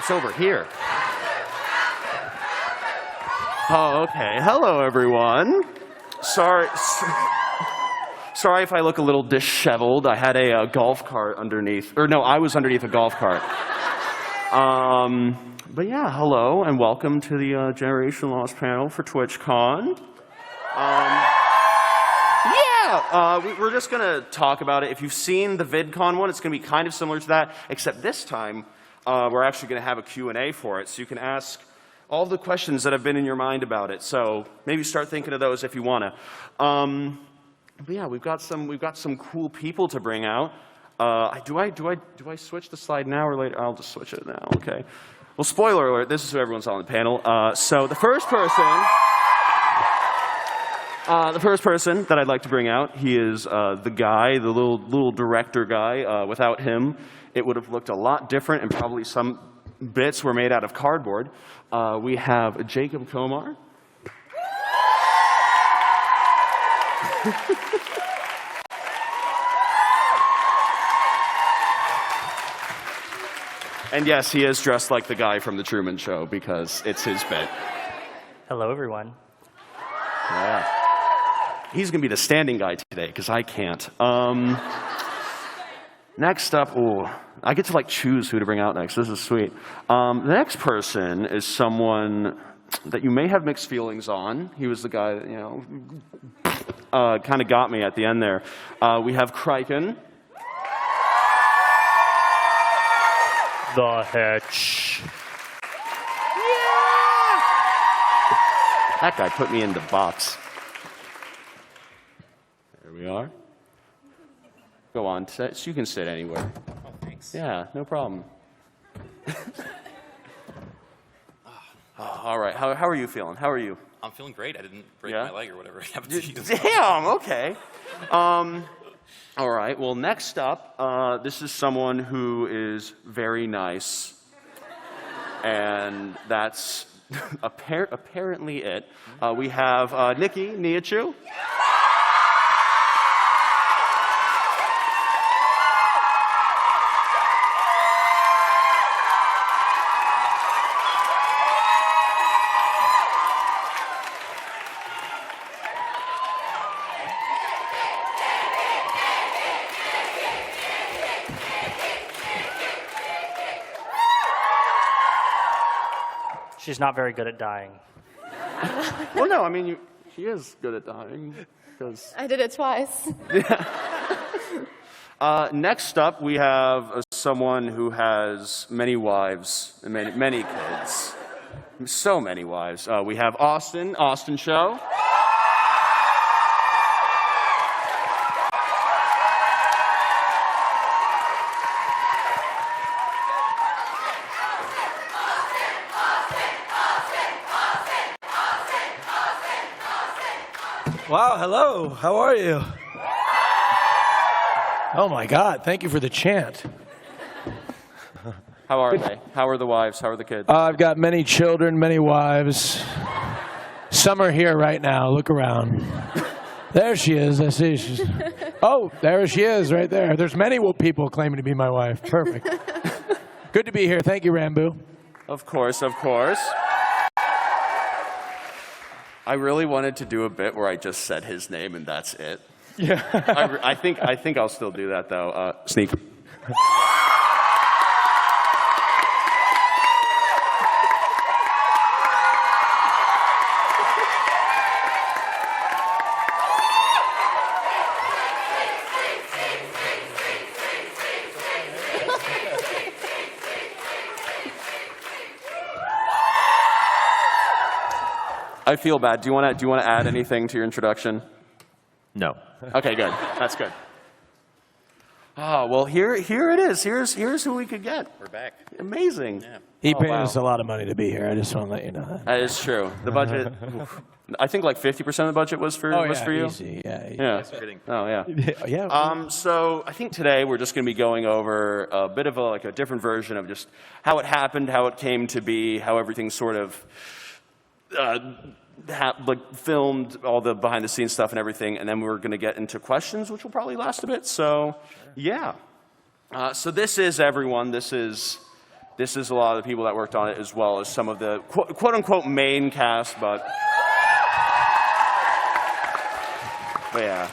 it's over here. Oh, okay. Hello, everyone. Sorry if I look a little disheveled. I had a golf cart underneath. Or no, I was underneath a golf cart. But yeah, hello, and welcome to the Generation Lost panel for TwitchCon. We're just going to talk about it. If you've seen the VidCon one, it's going to be kind of similar to that, except this time we're actually going to have a Q&A for it, so you can ask all the questions that have been in your mind about it. So maybe start thinking of those if you want to. But yeah, we've got some cool people to bring out. Do I switch the slide now or later? I'll just switch it now. Okay. Well, spoiler alert. This is who everyone's on the panel. So the first person that I'd like to bring out, he is the guy, the little director guy. Without him, it would have looked a lot different, and probably some bits were made out of cardboard. We have Jacob Komar. And yes, he is dressed like the guy from The Truman Show because it's his bit. Hello, everyone. Yeah. He's going to be the standing guy today because I can't. Next up, I get to like choose who to bring out next. This is sweet. The next person is someone that you may have mixed feelings on. He was the guy that, you know, kind of got me at the end there. We have Kraken. The Hitch. Yeah! That guy put me in the box. There we are. Go on, you can sit anywhere. Oh, thanks. Yeah, no problem. All right, how are you feeling? How are you? I'm feeling great. I didn't break my leg or whatever happened to you. Damn, okay. All right, well, next up, this is someone who is very nice. And that's apparently it. We have nihachu. She's not very good at dying. Well, no, I mean, she is good at dying. I did it twice. Yeah. Next up, we have someone who has many wives and many kids. So many wives. We have austinshow. Wow, hello. How are you? Oh my God, thank you for the chant. How are they? How are the wives? How are the kids? I've got many children, many wives. Some are here right now. Look around. There she is. I see. Oh, there she is right there. There's many people claiming to be my wife. Perfect. Good to be here. Thank you, Ranboo. Of course, of course. I really wanted to do a bit where I just said his name and that's it. Yeah. I think I'll still do that though. Sneak. I feel bad. Do you want to add anything to your introduction? No. Okay, good. That's good. Oh, well, here it is. Here's who we could get. We're back. Amazing. Yeah. He paid us a lot of money to be here. I just want to let you know that. That is true. The budget, I think like 50% of the budget was for you. Easy. Yeah. Yeah. Oh, yeah. Yeah. So I think today we're just going to be going over a bit of a different version of just how it happened, how it came to be, how everything sort of filmed, all the behind-the-scenes stuff and everything, and then we're going to get into questions, which will probably last a bit. So, yeah. So this is everyone. This is This is a lot of the people that worked on it, as well as some of the quote-unquote main cast, but yeah.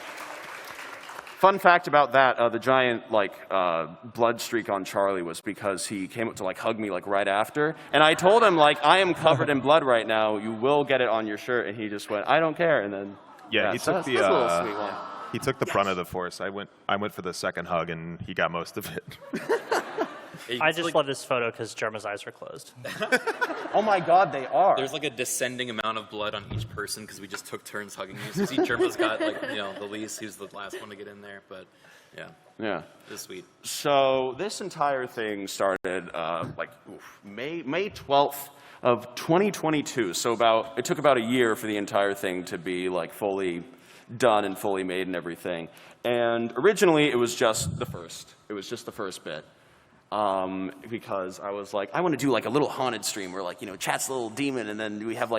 Fun fact about that, the giant blood streak on Charlie was because he came up to hug me right after, and I told him I am covered in blood right now. You will get it on your shirt, and he just went, I don't care, and then he took that's a little sweet one. he took the brunt of the force. I went for the second hug, and he got most of it. I just love this photo because Jerma's eyes are closed. Oh my God, they are. There's a descending amount of blood on each person because we just took turns hugging you. So see, Germa's got the least. He's the last one to get in there, but yeah. Yeah. It's sweet. So this entire thing started May 12th of 2022. So it took about a year for the entire thing to be fully done and fully made and everything. And originally it was just the first. It was just the first bit. Because I was I want to do a little haunted stream where Chat's a little demon, and then we have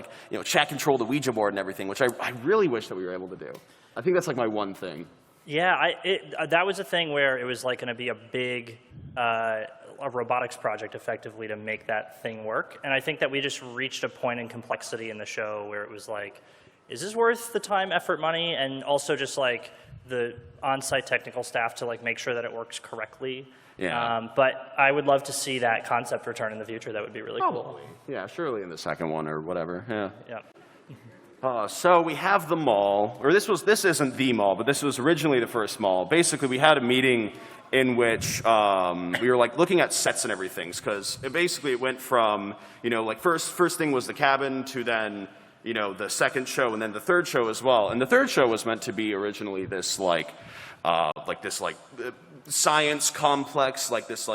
Chat control the Ouija board and everything, which I really wish that we were able to do. I think that's my one thing. Yeah, that was a thing where it was going to be a big a robotics project effectively to make that thing work. And I think that we just reached a point in complexity in the show where it was is this worth the time, effort, money, and also just the on-site technical staff to make sure that it works correctly. Yeah. But I would love to see that concept return in the future. That would be really cool. Yeah, surely in the second one or whatever. Yeah. Yeah. So we have the mall, or this isn't the mall, but this was originally the first mall. Basically, we had a meeting in which we were looking at sets and everything, because it went from first thing was the cabin to then the second show and then the third show as well. And the third show was meant to be originally this science complex, this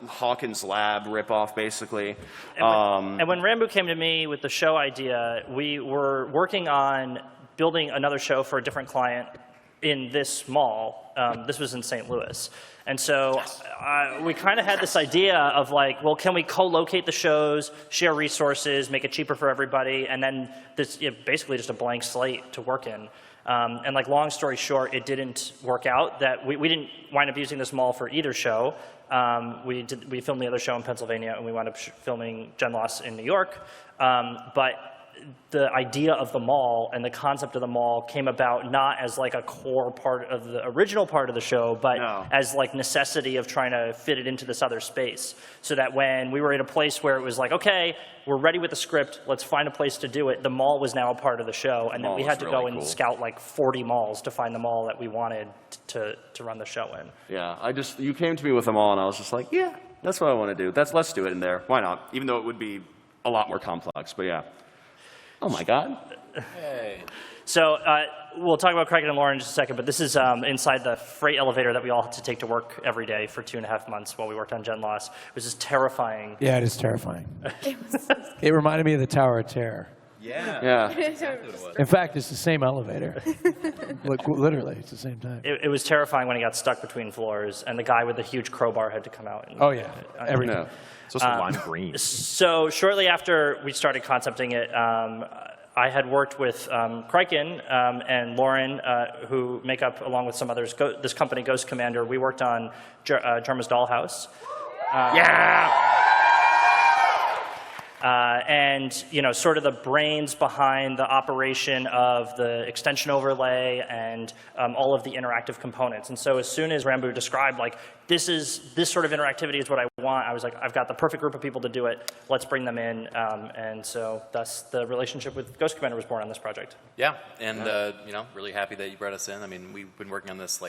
Hawkins Lab ripoff, basically. And when Ranboo came to me with the show idea, we were working on building another show for a different client in this mall. This was in St. Louis. And so we kind of had this idea of well, can we co-locate the shows, share resources, make it cheaper for everybody, and then this basically just a blank slate to work in. And long story short, it didn't work out. That we didn't wind up using this mall for either show. We filmed the other show in Pennsylvania, and we wound up filming Gen Loss in New York. But the idea of the mall and the concept of the mall came about not as a core part of the original part of the show, but as necessity of trying to fit it into this other space. So that when we were at a place where it was okay, we're ready with the script, let's find a place to do it, the mall was now a part of the show. And then we had to go and scout 40 malls to find the mall that we wanted to run the show in. Yeah, you came to me with the mall, and I was just yeah, that's what I want to do. Let's do it in there. Why not? Even though it would be a lot more complex, but yeah. Oh my God. Hey. So we'll talk about Craig and Lauren in just a second, but this is inside the freight elevator that we all had to take to work every day for 2.5 months while we worked on Gen Loss. It was just terrifying. Yeah, it is terrifying. It reminded me of the Tower of Terror. Yeah. In fact, it's the same elevator. Literally, it's the same time. It was terrifying when he got stuck between floors, and the guy with the huge crowbar had to come out. And, Oh, yeah. Everything. No. It's also lime green. So shortly after we started concepting it, I had worked with Kryken and Lauren, who make up, along with some others, this company, Ghost Commander. We worked on Jarma's Dollhouse. And sort of the brains behind the operation of the extension overlay and all of the interactive components. And so as soon as Ranboo described this sort of interactivity is what I want, I was I've got the perfect group of people to do it. Let's bring them in. And so thus the relationship with Ghost Commander was born on this project. Yeah, and really happy that you brought us in. I mean, we've been working on this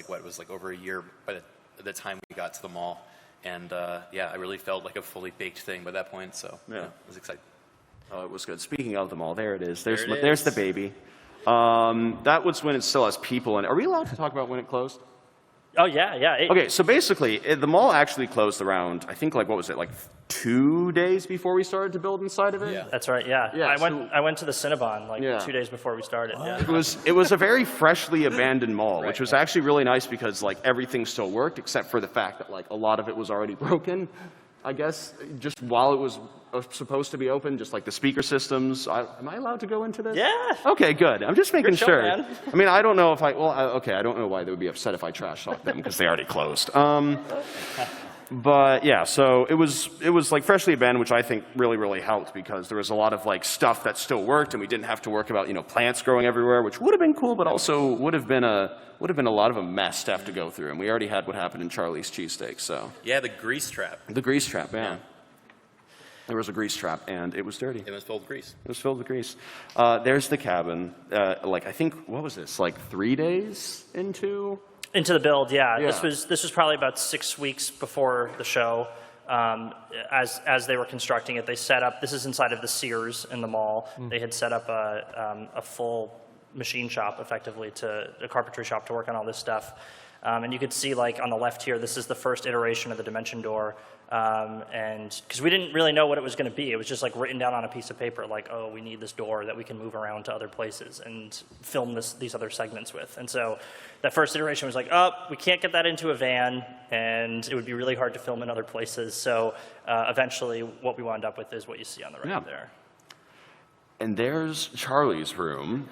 over a year by the time we got to the mall. And yeah, I really felt like a fully baked thing by that point, so yeah, I was excited. Oh, it was good. Speaking of the mall, there it is. There's the baby. That was when it still has people in it. Are we allowed to talk about when it closed? Oh, yeah. Okay, so basically, the mall actually closed around, I think, what was it, 2 days before we started to build inside of it? Yeah. That's right, yeah. Yeah, I went to the Cinnabon Yeah. 2 days before we started. Yeah. It was a very freshly abandoned mall, which was actually really nice because everything still worked except for the fact that a lot of it was already broken. I guess just while it was supposed to be open, just the speaker systems. Am I allowed to go into this? Yeah. Okay, good. I'm just making Good show, sure. man. I mean, I don't know if okay, I don't know why they would be upset if I trash talk them because they already closed. But yeah, so it was like freshly abandoned, which I think really helped because there was a lot of like stuff that still worked, and we didn't have to worry about plants growing everywhere, which would have been cool, but also would have been a lot of a mess to have to go through. And we already had what happened in Charlie's Cheesesteak, so. Yeah, the grease trap. The grease trap, yeah. There was a grease trap, and it was dirty. It was filled with grease. It was filled with grease. There's the cabin. Like I think, what was this? Like 3 days into? Into the build, yeah. Yeah. This was probably about 6 weeks before the show. As they were constructing it, they set up. This is inside of the Sears in the mall. They had set up a full machine shop, effectively, a carpentry shop to work on all this stuff. And you could see, like on the left here, this is the first iteration of the dimension door. And because we didn't really know what it was going to be, it was just like written down on a piece of paper, like, oh, we need this door that we can move around to other places and film these other segments with. And so that first iteration was like, oh, we can't get that into a van, and it would be really hard to film in other places. So eventually, what we wound up with is what you see on the right there. And there's Charlie's room.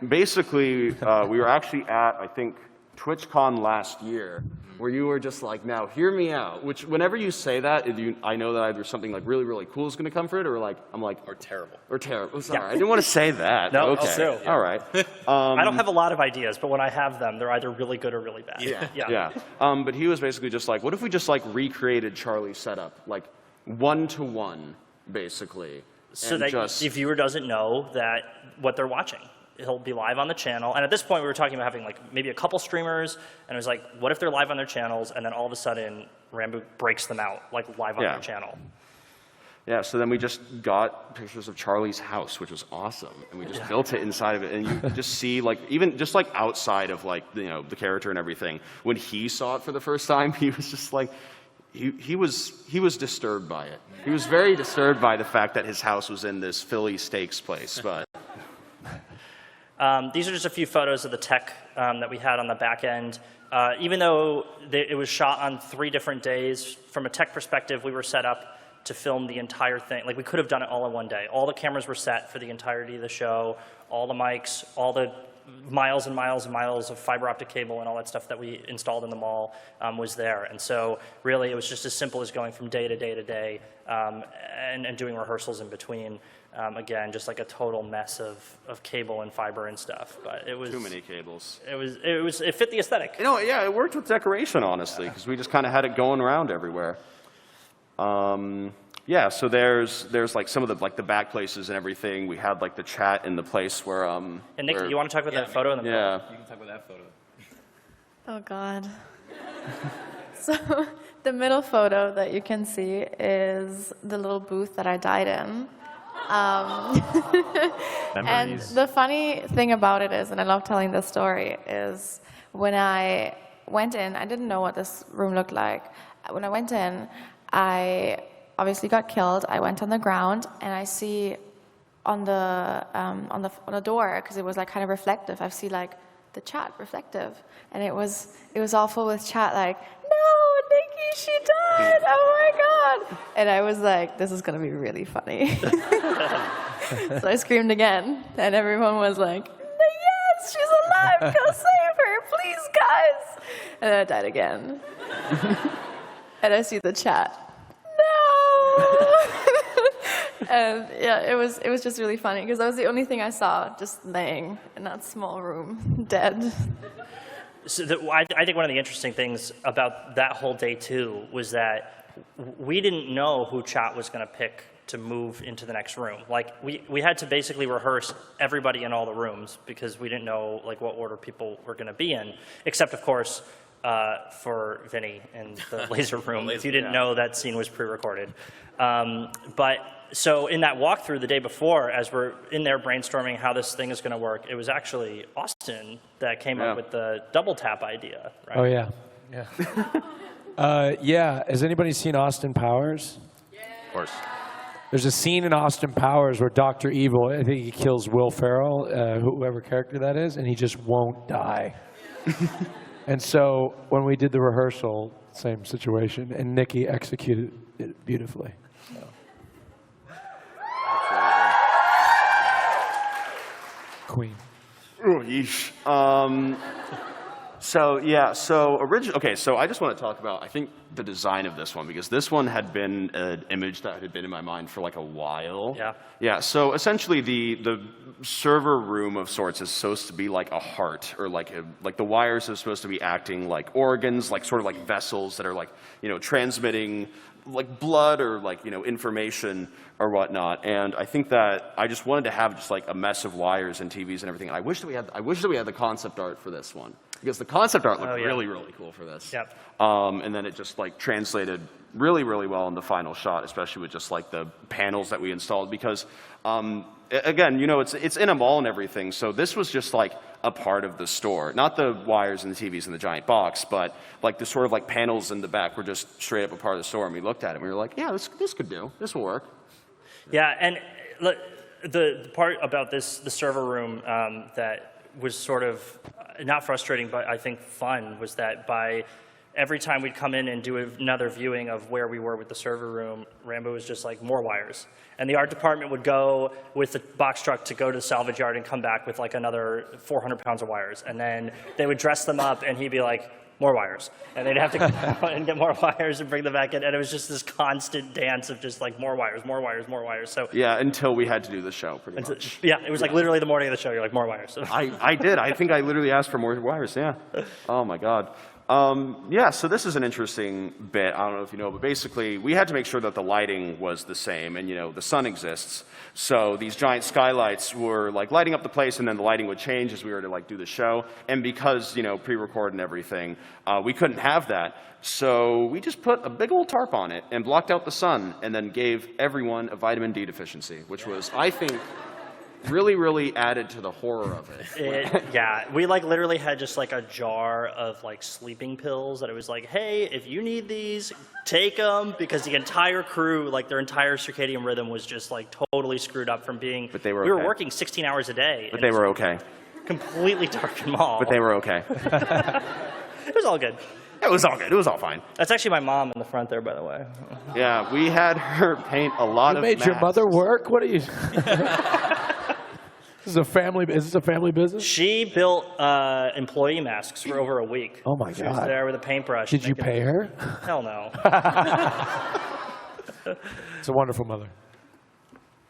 Basically, we were actually at, I think, TwitchCon last year, where you were just like, now hear me out. Which, whenever you say that, I know that either something like really cool is going to come for it, or like I'm like, Or terrible. or terrible. Sorry, I didn't want to say that. No, okay, also, yeah. All right. I don't have a lot of ideas, but when I have them, they're either really good or really bad. Yeah. But he was basically just like, what if we just like recreated Charlie's setup, like 1-to-1, basically. So that the viewer doesn't know that what they're watching. He'll be live on the channel. And at this point, we were talking about having like maybe a couple streamers. And it was like, what if they're live on their channels, and then all of a sudden, Ranboo breaks them out, like live on their channel. Yeah, so then we just got pictures of Charlie's house, which was awesome. And we just built it inside of it. And you could just see, like, even just like outside of like, the character and everything, when he saw it for the first time, he was just like, he was disturbed by it. He was very disturbed by the fact that his house was in this Philly steaks place, but. These are just a few photos of the tech that we had on the back end. Even though it was shot on 3 different days, from a tech perspective, we were set up to film the entire thing. Like, we could have done it all in one day. All the cameras were set for the entirety of the show, all the mics, all the miles and miles and miles of fiber optic cable and all that stuff that we installed in the mall was there. And so really, it was just as simple as going from day to day to day and doing rehearsals in between. Again, just like a total mess of cable and fiber and stuff, but it was Too many cables. It fit the aesthetic. Yeah, it worked with decoration, honestly, because we just kind of had it going around everywhere. Yeah, so there's like some of the back places and everything. We had like the chat in the place where And Nick, you want to talk about that photo in the yeah. You can talk about that photo. Oh, God. So the middle photo that you can see is the little booth that I died in. And the funny thing about it is, and I love telling this story, is when I went in, I didn't know what this room looked like. When I went in, I obviously got killed. I went on the ground, and I see on the door, because it was like kind of reflective, I see like the chat reflective, and it was all full with chat like, no, Nikki, she died, oh my God. And I was like, this is gonna be really funny. So I screamed again, and everyone was like, yes, she's alive, go save her, please, guys. And then I died again. And I see the chat, no. And yeah, it was just really funny, because that was the only thing I saw, just laying in that small room, dead. So I think one of the interesting things about that whole day too was that we didn't know who chat was going to pick to move into the next room. Like we had to basically rehearse everybody in all the rooms, because we didn't know like what order people were going to be in, except of course for Vinny in the laser room. If you didn't know, that scene was pre-recorded. But so in that walkthrough the day before, as we're in there brainstorming how this thing is going to work, it was actually Austin that came up with the double tap idea, right? Oh, yeah. Yeah. Has anybody seen Austin Powers? Of course. There's a scene in Austin Powers where Dr. Evil, I think he kills Will Ferrell, whoever character that is, and he just won't die. And so when we did the rehearsal, same situation, and Nikki executed it beautifully. So. Queen. Oh, yeesh. So okay, so I just want to talk about, I think, the design of this one, because this one had been an image that had been in my mind for like a while. Yeah. Yeah, so essentially the server room of sorts is supposed to be like a heart, or like the wires are supposed to be acting like organs, like sort of like vessels that are like, transmitting like blood or like, information or whatnot. And I think that I just wanted to have just like a mess of wires and TVs and everything. I wish that we had the concept art for this one, because the concept art looked really, really cool for this. Yep. And then it just like translated really, really well in the final shot, especially with just like the panels that we installed, because again, it's in a mall and everything, so this was just like a part of the store. Not the wires and the TVs in the giant box, but like the sort of like panels in the back were just straight up a part of the store, and we looked at it and we were like, yeah, this could do. This will work. Yeah, and look, the part about the server room that was sort of not frustrating, but I think fun, was that by every time we'd come in and do another viewing of where we were with the server room, Ranboo was just like, more wires. And the art department would go with the box truck to go to the salvage yard and come back with like another 400 pounds of wires. And then they would dress them up and he'd be like, more wires. And they'd have to go out and get more wires and bring them back in. And it was just this constant dance of just like more wires, more wires, more wires. So yeah, until we had to do the show, pretty much. Yeah, it was like literally the morning of the show, you're like, more wires. I did. I think I literally asked for more wires, yeah. Oh my God. Yeah, so this is an interesting bit. I don't know if you know, but basically we had to make sure that the lighting was the same, and the sun exists. So these giant skylights were like lighting up the place, and then the lighting would change as we were to like do the show. And because, pre-record and everything, we couldn't have that. So we just put a big old tarp on it and blocked out the sun, and then gave everyone a vitamin D deficiency, which was, I think, really, really added to the horror of it. Yeah, we like literally had just like a jar of like sleeping pills that it was like, hey, if you need these, take them, because the entire crew, like their entire circadian rhythm was just like totally screwed up from being, But they were we were okay. working 16 hours a day. But they were okay. Completely dark and mall. But they were okay. It was all good. It was all good. It was all fine. That's actually my mom in the front there, by the way. Yeah, we had her paint a lot of You made your masks. mother work? What are you? Is this a family business? She built employee masks for over a week. Oh my She was God. there with a paintbrush. Did you pay her? Hell no. It's a wonderful mother.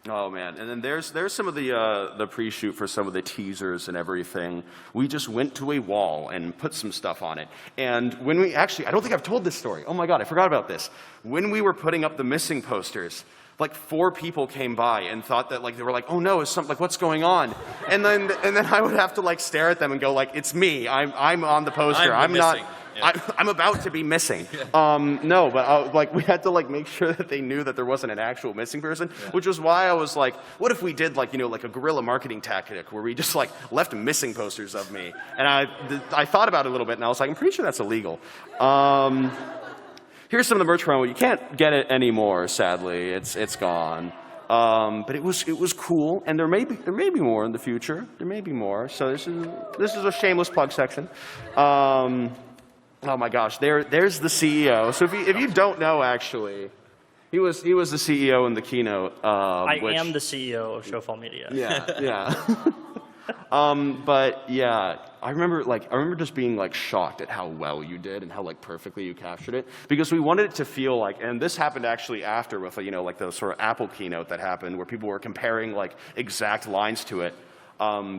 Oh man, and then there's some of the pre-shoot for some of the teasers and everything. We just went to a wall and put some stuff on it. And when we actually, I don't think I've told this story. Oh my God, I forgot about this. When we were putting up the missing posters, like 4 people came by and thought that like they were like, oh no, is something like what's going on? And then I would have to like stare at them and go like, it's me. I'm on the poster. I'm the not. missing. Yeah. I'm about to be missing. No, but like we had to like make sure that they knew that there wasn't an actual missing person, which was why I was like, what if we did like like a guerrilla marketing tactic where we just like left missing posters of me? And I thought about it a little bit, and I was like, I'm pretty sure that's illegal. Here's some of the merch promo. You can't get it anymore, sadly. It's gone. But it was cool, and there may be more in the future. There may be more. So this is a shameless plug section. Oh my gosh, there's the CEO. So if you don't know, actually, he was the CEO in the keynote. I am the CEO of Showfall Media. Yeah. But yeah, I remember just being like shocked at how well you did and how like perfectly you captured it, because we wanted it to feel like, and this happened actually after with like the sort of Apple keynote that happened where people were comparing like exact lines to it.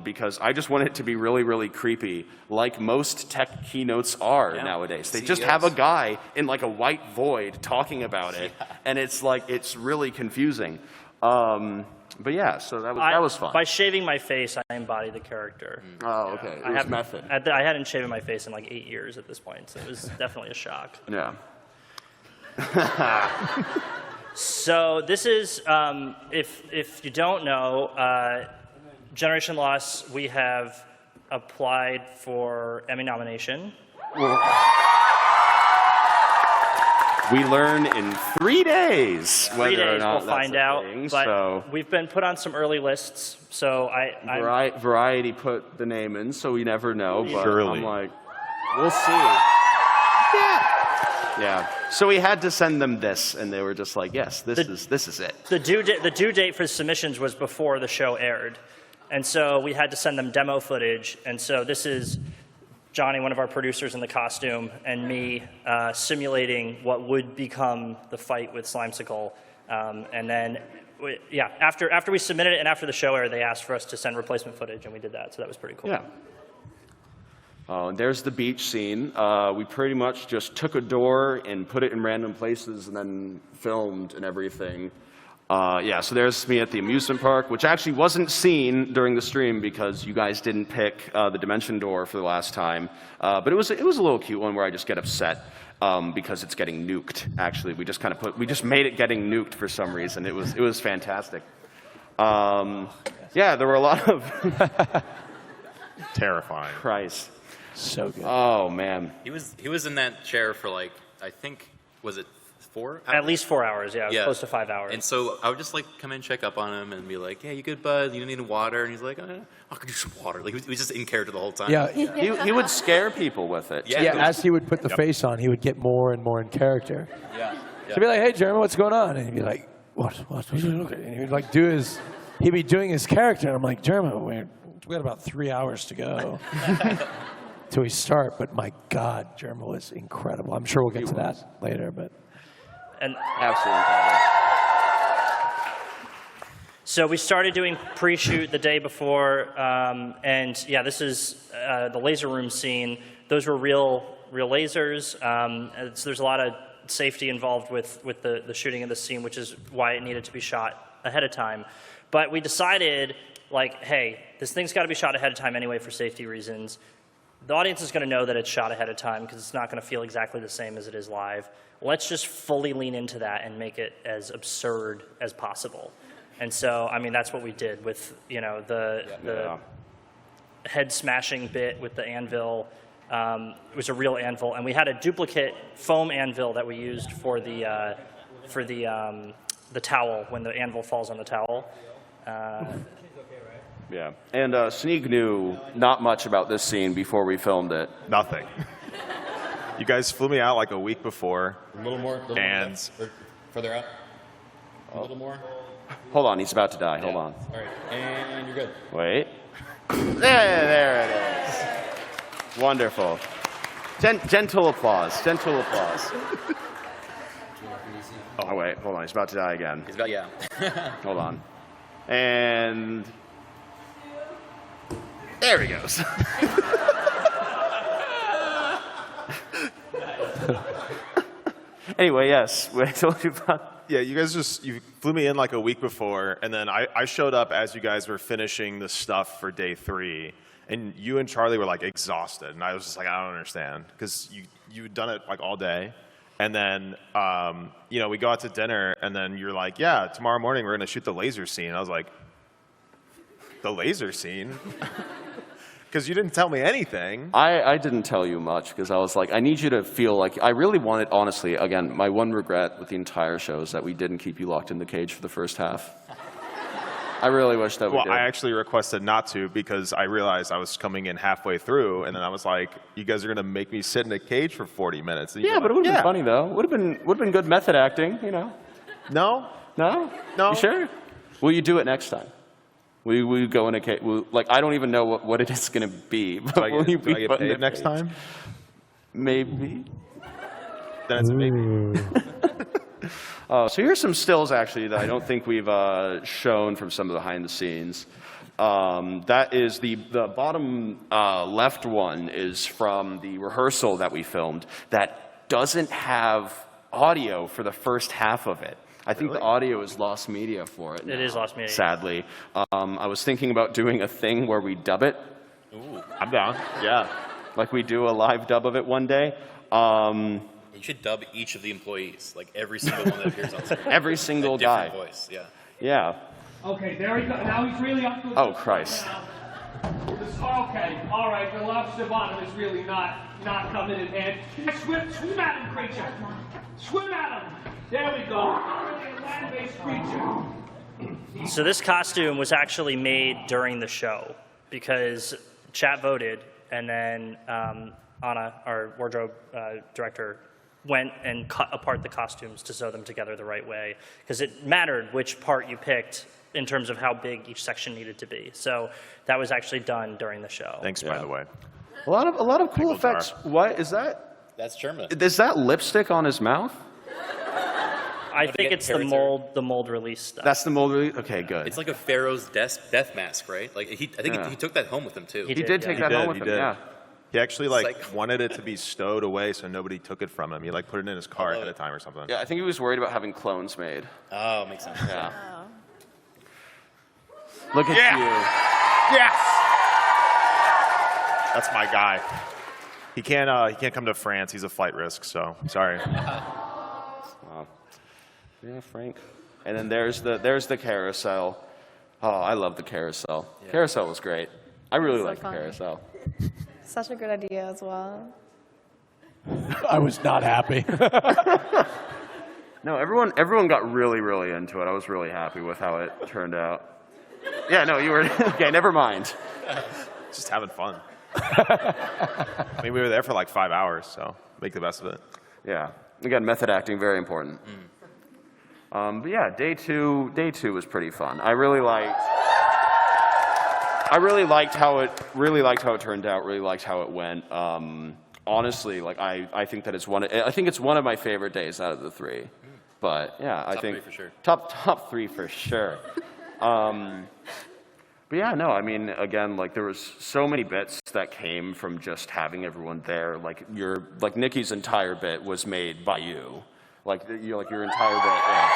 Because I just want it to be really, really creepy, like most tech keynotes are nowadays. They just have a guy in like a white void talking about it, and it's like, it's really confusing. But yeah, so that was fun. By shaving my face, I embody the character. Oh, okay. It was method. I hadn't shaven my face in like 8 years at this point, so it was definitely a shock. Yeah. So this is, if you don't know, Generation Loss, we have applied for Emmy nomination. We learn in 3 days whether or not we'll that's find a out. thing, But so we've been put on some early lists, so Variety put the name in, so we never know. But Surely. I'm like, we'll see. Yeah. So we had to send them this, and they were just like, yes, this is it. the due date for submissions was before the show aired, and so we had to send them demo footage. And so this is Johnny, one of our producers in the costume, and me simulating what would become the fight with Slimesicle. And then, after we submitted it and after the show aired, they asked for us to send replacement footage, and we did that, so that was pretty cool. Yeah. And there's the beach scene. We pretty much just took a door and put it in random places and then filmed and everything. So there's me at the amusement park, which actually wasn't seen during the stream because you guys didn't pick the dimension door for the last time. But it was a little cute one where I just get upset because it's getting nuked. Actually, we just made it getting nuked for some reason. It was fantastic. There were a lot of Terrifying. Christ. So good. Oh man. He was in that chair for like, I think, was it 4 hours? At least 4 hours, yeah, close to 5 hours. And so I would just like come in, check up on him, and be like, "Yeah, you good, bud? You need water?" And he's like, "I could use some water." Like he was just in character the whole time. Yeah. He would scare people with it. Yeah. Yeah, as he would put the face on, he would get more and more in character. Yeah. So he'd be like, "Hey, Jeremy, what's going on?" And he'd be like, "What? And he'd like he'd be doing his character. And I'm like, "Jeremy, we got about 3 hours to go till we start." But my God, Jeremy was incredible. I'm sure we'll get to that later, but. And Absolutely. so we started doing pre-shoot the day before, and yeah, this is the laser room scene. Those were real lasers. So there's a lot of safety involved with the shooting of the scene, which is why it needed to be shot ahead of time. But we decided, like, hey, this thing's got to be shot ahead of time anyway for safety reasons. The audience is going to know that it's shot ahead of time because it's not going to feel exactly the same as it is live. Let's just fully lean into that and make it as absurd as possible. And so, I mean, that's what we did with, the head smashing bit with the anvil. It was a real anvil, and we had a duplicate foam anvil that we used for the towel when the anvil falls on the towel. Yeah. And Sneeg knew not much about this scene before we filmed it. Nothing. You guys flew me out like a week before. A little more. And Further out. A little more. Hold on, he's about to die. Hold on. All right, and you're good. Wait. There it is. Wonderful. Gentle applause. Gentle applause. Oh, wait. Hold on. He's about to die again. He's about, yeah. Hold on. And there he goes. Anyway, yes, we told you about. yeah, you guys you flew me in like a week before, and then I showed up as you guys were finishing the stuff for day 3, and you and Charlie were like exhausted, and I was just like, I don't understand, because you'd done it like all day, and then we go out to dinner, and then you're like, yeah, tomorrow morning we're gonna shoot the laser scene. I was like, the laser scene? Because you didn't tell me anything. I didn't tell you much because I was like, I need you to feel like, I really wanted, honestly, again, my one regret with the entire show is that we didn't keep you locked in the cage for the first half. I really wish that we did. Well, I actually requested not to because I realized I was coming in halfway through, and then I was like, you guys are going to make me sit in a cage for 40 minutes. And Yeah, but it would have been funny, though. Would have been good method acting, you know. No? No? No. You sure? Will you do it next time? We go in a cage. Like, I don't even know what it is going to be. But Do I will you get, do I be get put in paid a next cage? time? Maybe. Then it's a maybe. So here's some stills, actually, that I don't think we've shown from some of the behind the scenes. That is the bottom left one is from the rehearsal that we filmed that doesn't have audio for the first half of it. I think the audio is lost media for it. It is lost media. Sadly. I was thinking about doing a thing where we dub it. Ooh. I'm down. Yeah. Like we do a live dub of it one day. You should dub each of the employees, like every single one that appears on screen. Every single A different guy. voice, yeah. Yeah. Okay, there he goes. Now he's really up to it. Oh, Christ. Okay, all right. The lobster bottom is really not coming in hand. Swim at him, creature. Swim at him. There we go. A land-based creature. So this costume was actually made during the show because chat voted, and then Anna, our wardrobe director, went and cut apart the costumes to sew them together the right way because it mattered which part you picked in terms of how big each section needed to be. So that was actually done during the show. Thanks, by the way. A lot of cool Pickles are. effects. What is that? That's German. Is that lipstick on his mouth? I to think get it's the character. mold release stuff. That's the mold. Okay, good. It's like a pharaoh's death mask, right? Like I think Yeah. he took that home with him too. He He did take yeah. that home with him. Yeah. He actually like- wanted it to be stowed away so nobody took it from him. He like put it in his car ahead of time or something. Yeah, I think he was worried about having clones made. Oh, makes sense. Yeah. Look at you. Yes. That's my guy. He can't come to France. He's a flight risk. So sorry. Wow. Yeah, Frank. And then there's the carousel. Oh, I love the carousel. Carousel was great. I really So like the funny. carousel. Such a good idea as well. I was not happy. No, everyone got really, really into it. I was really happy with how it turned out. Yeah, no, you were okay. Never mind. Just having fun. I mean, we were there for like 5 hours, so make the best of it. Yeah. Again, method acting, very important. But yeah, day two was pretty fun. I really liked how it turned out. Really liked how it went. Honestly, like I think that it's one of my favorite days out of the three. But yeah, I think three for sure. Top three for sure. But yeah, no, I mean, again, like there was so many bits that came from just having everyone there. Like Nikki's entire bit was made by you. Like your entire bit. Yeah.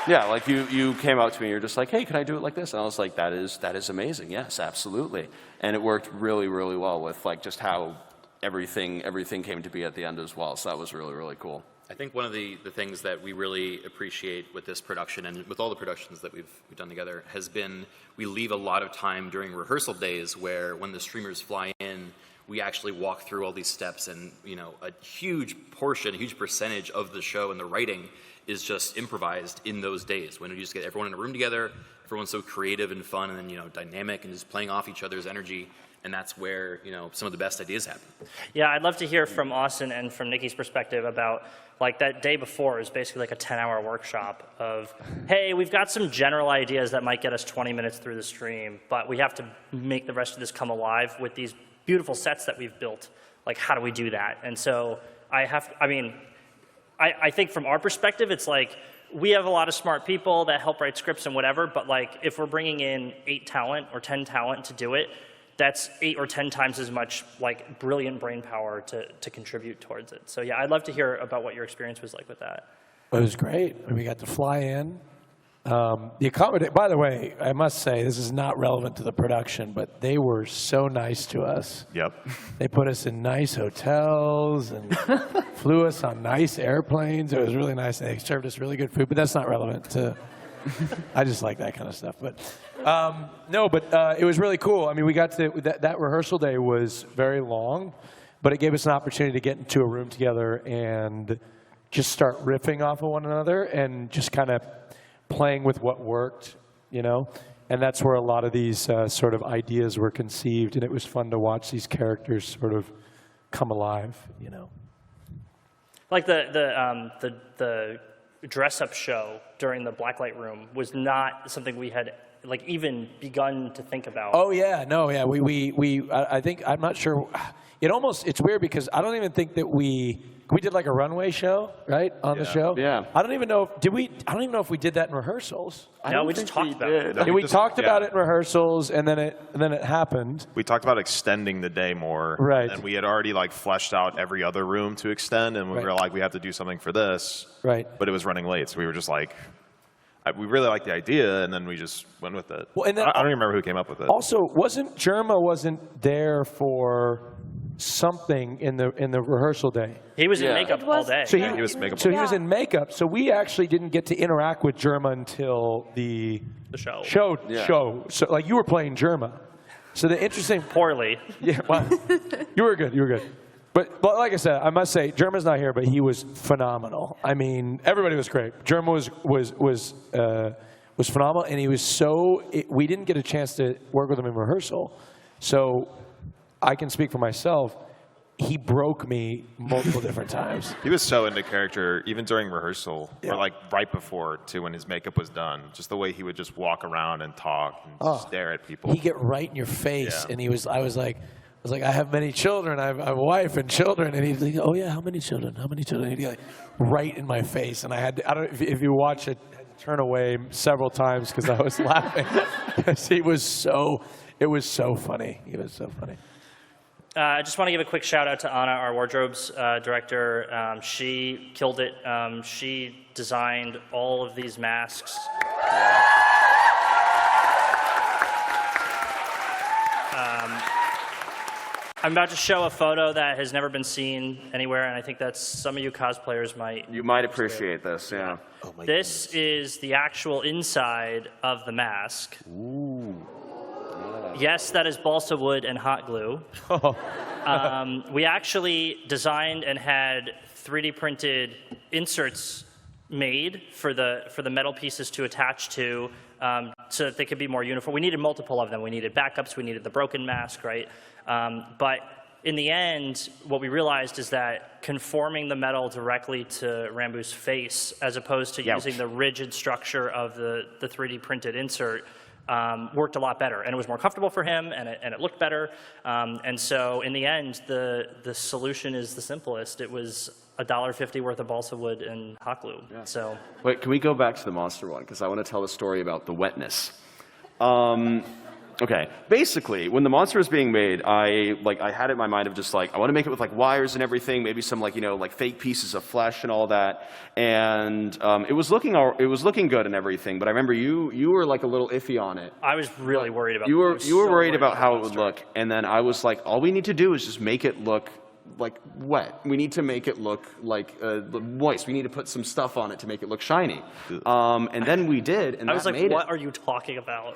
Yeah, like you came out to me and you're just like, hey, can I do it like this? And I was like, that is amazing. Yes, absolutely. And it worked really, really well with like just how everything came to be at the end as well. So that was really, really cool. I think one of the things that we really appreciate with this production and with all the productions that we've done together has been we leave a lot of time during rehearsal days where when the streamers fly in, we actually walk through all these steps and, you know, a huge percentage of the show and the writing is just improvised in those days when we just get everyone in a room together, everyone's so creative and fun and then, you know, dynamic and just playing off each other's energy. And that's where, you know, some of the best ideas happen. Yeah, I'd love to hear from Austin and from Nikki's perspective about, like, that day before is basically like a 10-hour workshop of, hey, we've got some general ideas that might get us 20 minutes through the stream, but we have to make the rest of this come alive with these beautiful sets that we've built. Like, how do we do that? And so I think from our perspective, it's like, we have a lot of smart people that help write scripts and whatever, but like, if we're bringing in 8 talent or 10 talent to do it, that's 8 or 10 times as much like brilliant brain power to contribute towards it. So yeah, I'd love to hear about what your experience was like with that. It was great. We got to fly in. By the way, I must say, this is not relevant to the production, but they were so nice to us. Yep. They put us in nice hotels and flew us on nice airplanes. It was really nice. They served us really good food, but that's not relevant to... I just like that kind of stuff. But it was really cool. I mean, we got to that rehearsal day was very long, but it gave us an opportunity to get into a room together and just start riffing off of one another and just kind of playing with what worked, you know. And that's where a lot of these sort of ideas were conceived, and it was fun to watch these characters sort of come alive, you know. Like the dress-up show during the blacklight room was not something we had like even begun to think about. Oh yeah, no, yeah. I think I'm not sure. It's weird because I don't even think that we did like a runway show, right, on the show. Yeah. I don't even know if we did that in rehearsals. No, we just talked about it. We talked about it in rehearsals, and then it happened. We talked about extending the day more. Right. And we had already like fleshed out every other room to extend, and we were like, we have to do something for this. Right. But it was running late, so we were just like, we really liked the idea, and then we just went with it. Well, and then I don't even remember who came up with it. Also, Germa wasn't there for something in the rehearsal day. He was in makeup all day. So he was makeup. So he was in makeup. So we actually didn't get to interact with Germa until the show. Show. So like you were playing Germa. So the interesting. Poorly. Yeah. Well, you were good. But like I said, I must say, Germa's not here, but he was phenomenal. I mean, everybody was great. Germa was phenomenal, and he was we didn't get a chance to work with him in rehearsal. So I can speak for myself. he broke me multiple different times. He was so into character, even during rehearsal, or like right before too, when his makeup was done. Just the way he would just walk around and talk and stare at people. He'd get right in your face, Yeah. and I was like, I have many children. I have a wife and children. And he's like, oh yeah, how many children? How many children? And he'd be like, right in my face. And I don't know if you watch it, I had to turn away several times because I was laughing. It was so funny. He was so funny. I just want to give a quick shout out to Anna, our wardrobes director. She killed it. She designed all of these masks. I'm about to show a photo that has never been seen anywhere, and I think that's some of you cosplayers might. You might appreciate this, yeah. Oh my This is the actual inside of the mask. Ooh. Yes, that is balsa wood and hot glue. We actually designed and had 3D printed inserts made for the metal pieces to attach to, so that they could be more uniform. We needed multiple of them. We needed backups. We needed the broken mask, right? But in the end, what we realized is that conforming the metal directly to Ranboo's face, as opposed to using the rigid structure of the 3D printed insert, worked a lot better, and it was more comfortable for him, and it looked better. And so in the end, the solution is the simplest. It was $1.50 worth of balsa wood and hot glue. Yeah. So Wait, can we go back to the monster one? Because I want to tell the story about the wetness. Okay, basically, when the monster was being made, I had it in my mind of just like, I want to make it with like wires and everything, maybe some like, like fake pieces of flesh and all that. And it was looking good and everything, but I remember you were like a little iffy on it. I was really worried about You were so worried about how it would monster. look, and then I was like, all we need to do is just make it look like wet. We need to make it look like moist. We need to put some stuff on it to make it look shiny. And then we did, and I was that like, made what it. are you talking about?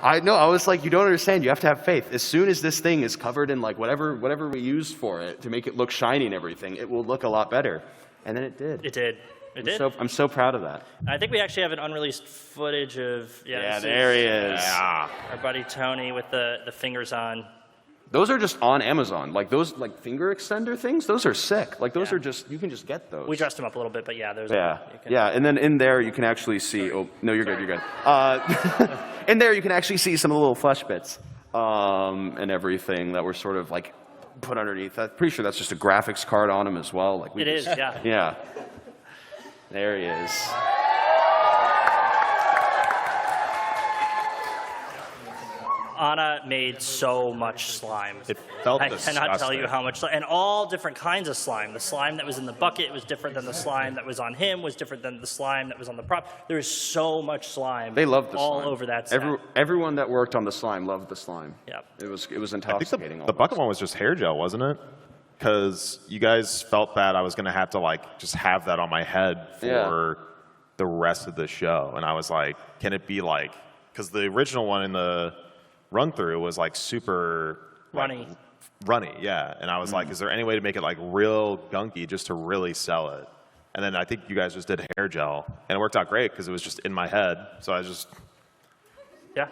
I know. I was like, you don't understand. You have to have faith. As soon as this thing is covered in like whatever we used for it to make it look shiny and everything, it will look a lot better. And then it did. It did. It did. I'm so proud of that. I think we actually have an unreleased footage of Yeah, this there he is. Yeah. our buddy Tony with the fingers on. Those are just on Amazon. Like those like finger extender things, those are sick. Like those Yeah. are just, you can just get those. We dressed him up a little bit, but yeah, there's Yeah, you can- yeah, and then in there you can actually see, oh, no, you're good, you're good. In there you can actually see some of the little flesh bits and everything that were sort of like put underneath. I'm pretty sure that's just a graphics card on him as well. Like It is, yeah. Yeah. There he is. Anna made so much slime. It felt I cannot tell you disgusting. how much slime, and all different kinds of slime. The slime that was in the bucket was different than the slime that was on him, was different than the slime that was on the prop. There is so much slime. They loved the all slime. over that set. Everyone that worked on the slime loved the slime. Yeah. It was I think intoxicating. the bucket one was just hair gel, wasn't it? Because you guys felt that I was going to have to like just have that on my head for the rest of the show. And I was like, can it be like, because the original one in the run through was like super Runny. runny, yeah. And I was like, is there any way to make it like real gunky just to really sell it? And then I think you guys just did hair gel, and it worked out great because it was just in my head. So I just Yeah.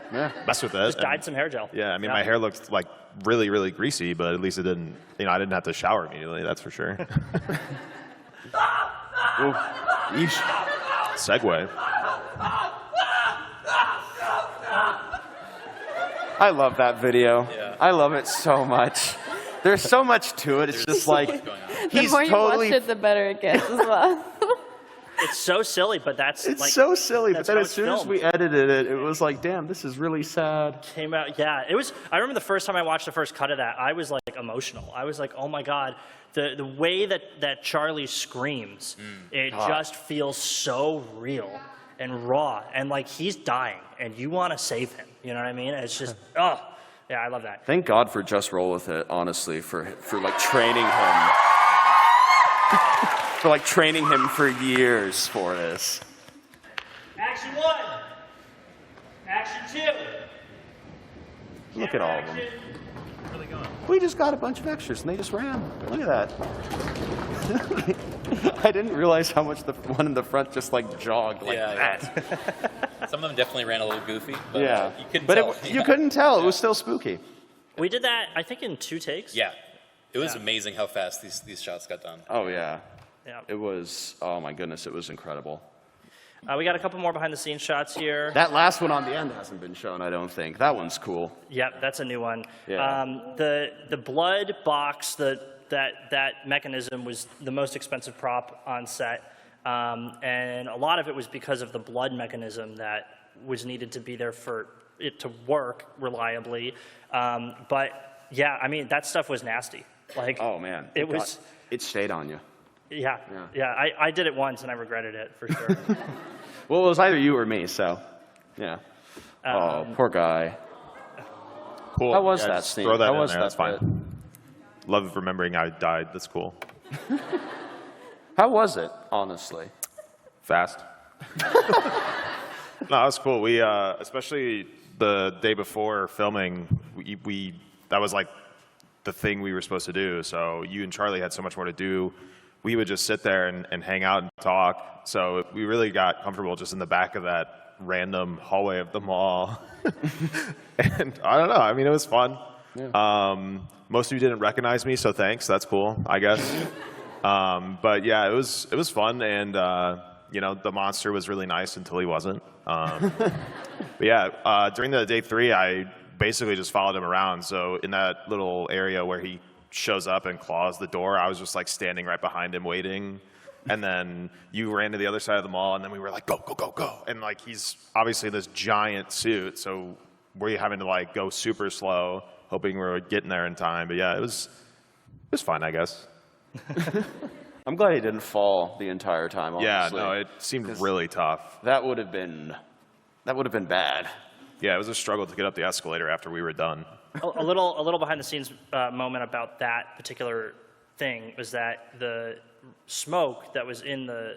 messed with it. Just and- dyed some hair gel. Yeah, I mean, my hair looked like really, really greasy, but at least it didn't, I didn't have to shower immediately, that's for sure. Ooh, yeesh. Segway. I love that video. Yeah. I love it so much. There's so much to it. It's just like The he's more you totally. watch it, the better it gets as well. It's so silly, but that's It's like, so silly, but that's then how as it's soon as filmed. we edited it, it was like, damn, this is really sad. Came out, yeah. It was. I remember the first time I watched the first cut of that, I was like emotional. I was like, oh my god, the way that Charlie screams, it just feels so real and raw, and like he's dying, and you want to save him. You know what I mean? It's just, oh, yeah, I love that. Thank God for Just Roll With It, honestly, for like training him. For like training him for years for this. Action 1. Action 2. Look at all of them. We just got a bunch of extras and they just ran. Look at that. I didn't realize how much the one in the front just like jogged like Yeah, that. Some of them definitely ran a little goofy, but Yeah. you couldn't But tell. you couldn't tell. It was still spooky. We did that, I think, in 2 takes. Yeah. It was amazing how fast these shots got done. Oh, yeah. Yeah. It was, oh my goodness, it was incredible. We got a couple more behind the scenes shots here. That last one on the end hasn't been shown, I don't think. That one's cool. Yep, that's a new one. Yeah. The blood box, that mechanism was the most expensive prop on set. And a lot of it was because of the blood mechanism that was needed to be there for it to work reliably. But yeah, I mean, that stuff was nasty. Like, Oh, man. It stayed on you. Yeah. I did it once and I regretted it for sure. Well, it was either you or me, so, yeah. Oh, poor guy. Cool. How was Yeah, that, just Steve? Throw that How in was there. that That's fine. Love remembering I died. That's cool. How was it, honestly? Fast. No, that was cool. We, especially the day before filming, that was like the thing we were supposed to do. So you and Charlie had so much more to do. We would just sit there and hang out and talk. So we really got comfortable just in the back of that random hallway of the mall. And I don't know. I mean, it was fun. Yeah. Most of you didn't recognize me, so thanks. That's cool, I guess. But yeah, it was fun, and you know, the monster was really nice until he wasn't. But yeah, during the day 3, I basically just followed him around. So in that little area where he shows up and claws the door, I was just like standing right behind him waiting. And then you ran to the other side of the mall, and then we were like, go, go, go, go. And like, he's obviously in this giant suit, so we're having to like go super slow, hoping we're getting there in time. But yeah, it was fun, I guess. I'm glad he didn't fall the entire time, honestly. Yeah, no, it seemed really tough. That would have been bad. Yeah, it was a struggle to get up the escalator after we were done. a little behind the scenes moment about that particular thing was that the smoke that was in the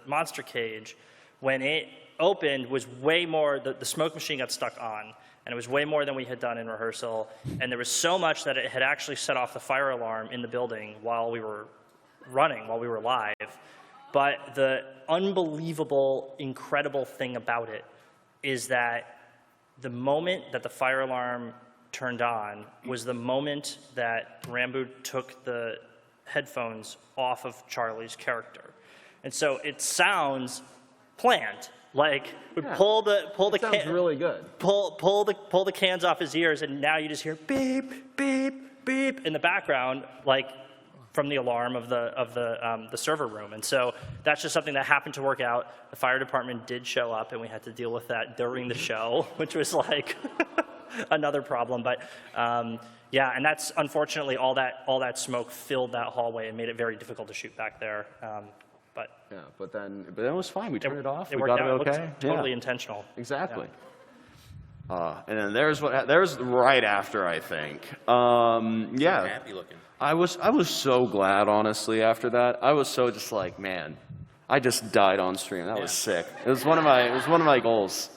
monster cage, when it opened, was way more. The smoke machine got stuck on, and it was way more than we had done in rehearsal. And there was so much that it had actually set off the fire alarm in the building while we were running, while we were live. But the unbelievable, incredible thing about it is that the moment that the fire alarm turned on was the moment that Ranboo took the headphones off of Charlie's character. And so it sounds planned. Like, we pull the Sounds really good. pull the cans off his ears, and now you just hear beep, beep, beep in the background, like from the alarm of the server room. And so that's just something that happened to work out. The fire department did show up, and we had to deal with that during the show, which was like another problem. But yeah, and that's unfortunately all that smoke filled that hallway and made it very difficult to shoot back there. Yeah, but then it was fine. We turned it off. It We worked got out. it It looked okay. totally Yeah, intentional. exactly. And then there's right after, I think. Yeah. Happy looking. I was so glad, honestly, after that. I was so just like, man, I just died on stream. That was sick. It was one of my goals.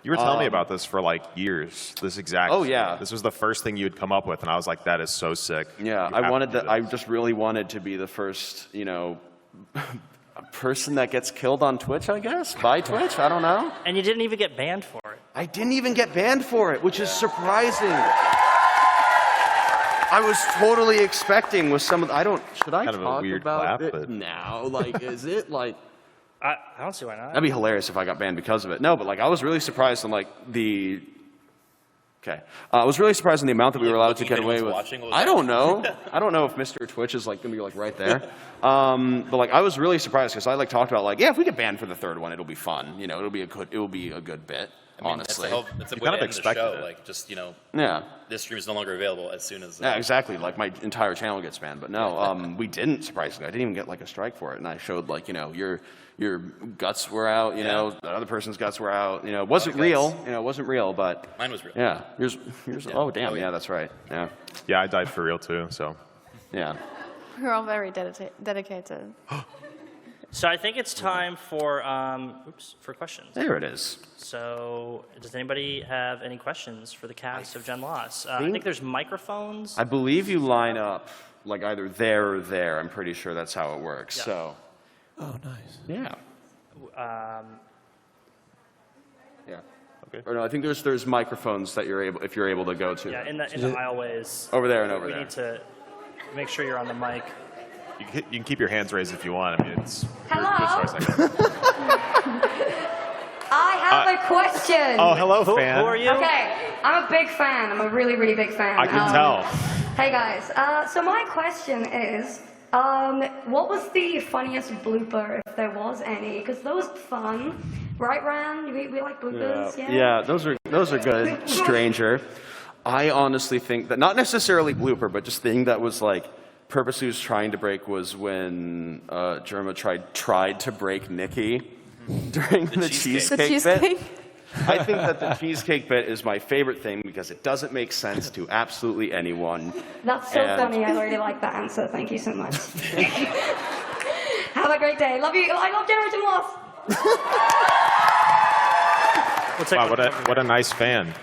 You were telling me about this for like years. This exact. Oh, yeah. This was the first thing you had come up with, and I was like, "That is so sick." Yeah, You have to do I this. just really wanted to be the first, person that gets killed on Twitch, I guess, by Twitch. I don't know. And you didn't even get banned for it. I didn't even get banned for it, which is surprising. I was totally expecting with some of the, should I Kind of a talk weird about clap, it but- now? Like, is it like, I don't see why not. that'd be hilarious if I got banned because of it. No, but like, I was really surprised on like I was really surprised on the amount that we were allowed to Looking get if away anyone's with. watching, what was I that? don't know. I don't know if Mr. Twitch is like gonna be like right there. But like, I was really surprised because I like talked about like, yeah, if we get banned for the third one, it'll be fun. It'll be a good bit. I mean, honestly. That's a You way kind to of end the expected show. it. Like, just, Yeah. this stream is no longer available as soon as. Yeah, exactly. Like my entire channel gets banned, but no, we didn't. Surprisingly, I didn't even get like a strike for it, and I showed like your guts were out. The other person's guts were out. It wasn't real. It wasn't real, but Mine was real. yeah. Here's oh damn, Oh, yeah. yeah, that's right. Yeah, Yeah, I died for real too. So yeah. We're all very dedicated. So I think it's time for questions. There it is. So does anybody have any questions for the cast of Gen Loss? I think there's microphones. I believe you line up like either there or there. I'm pretty sure that's how it works. Yeah. So Oh, nice. yeah. Yeah. Okay. Or no, I think there's microphones that if you're able to go to. Yeah, in the aisleways. Over there and over we there. need to. make sure you're on the mic. You can keep your hands raised if you want. I mean, it's Hello? your choice, I guess. I have a question. Oh, hello, Who fan. are you? Okay, I'm a big fan. I'm a really, really big fan. I can tell. Hey guys, so my question is, what was the funniest blooper, if there was any? Because those were fun, right, Ran? We like bloopers, yeah? Yeah, those are good. Stranger. I honestly think that, not necessarily blooper, but just thing that was like purposely was trying to break was when Germa tried to break Nikki during the cheesecake The cheesecake? bit. I think that the cheesecake bit is my favorite thing because it doesn't make sense to absolutely anyone. That's so And- funny. I really like that answer. Thank you so much. Have a great day. Love you. I love Generation Lost. We'll take Wow, what a nice fan.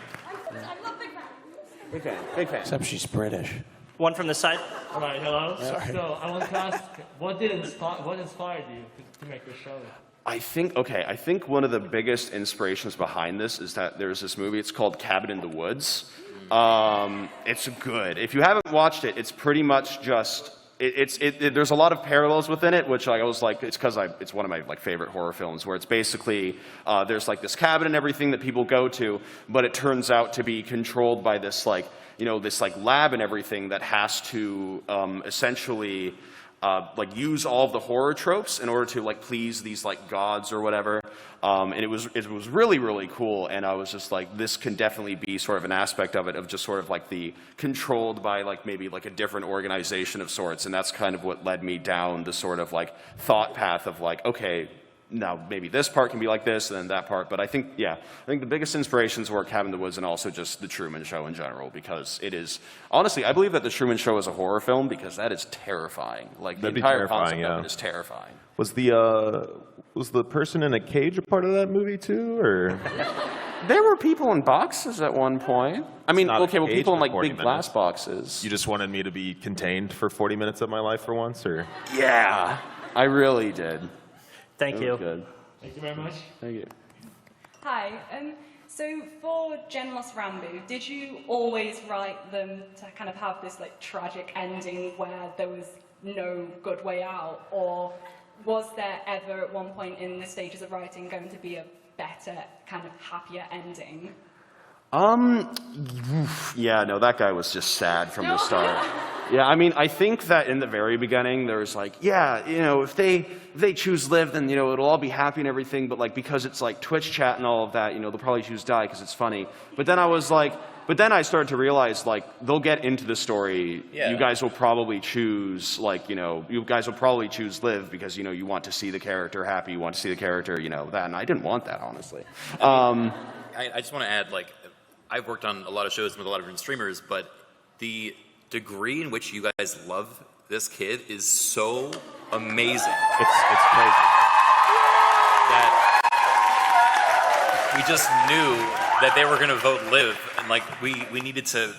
Big fan, big fan. Except she's British. one from the side. All right, hello. So I want to ask, what inspired you to make the show? I think one of the biggest inspirations behind this is that there's this movie, it's called Cabin in the Woods. It's good. If you haven't watched it, it's pretty much just, there's a lot of parallels within it, which I was like, it's because it's one of my like favorite horror films, where it's basically, there's like this cabin and everything that people go to, but it turns out to be controlled by this like, this like lab and everything that has to essentially like use all of the horror tropes in order to like please these like gods or whatever. And it was really, really cool. And I was just like, this can definitely be sort of an aspect of it, of just sort of like the controlled by like maybe like a different organization of sorts. And that's kind of what led me down the sort of like thought path of like, okay, now maybe this part can be like this and then that part. But I think the biggest inspirations were Cabin in the Woods and also just The Truman Show in general, because it is, honestly, I believe that The Truman Show is a horror film because that is terrifying. Like That'd the be entire terrifying, concept yeah. of it is terrifying. Was the person in a cage a part of that movie too, or? There were people in boxes at one point. I mean, not a okay, well, cage people in for like 40 big glass minutes. boxes. You just wanted me to be contained for 40 minutes of my life for once, or? Yeah, I really did. Thank It you. was good. Thank you very much. Thank you. Hi. So for Gen Lost Ranboo, did you always write them to kind of have this like tragic ending where there was no good way out, or was there ever at one point in the stages of writing going to be a better, kind of happier ending? Yeah, no, that guy was just sad from the start. Yeah, I mean, I think that in the very beginning, there was like, yeah, if they choose live, then, it'll all be happy and everything, but like, because it's like Twitch chat and all of that, they'll probably choose die because it's funny. But then I started to realize, like, they'll get into the story. Yeah. You guys will probably choose, like, you guys will probably choose live because, you want to see the character happy, you want to see the character, that, and I didn't want that, honestly. I just want to add, like, I've worked on a lot of shows with a lot of different streamers, but the degree in which you guys love this kid is so amazing It's crazy. that we just knew that they were going to vote live, and like we needed to,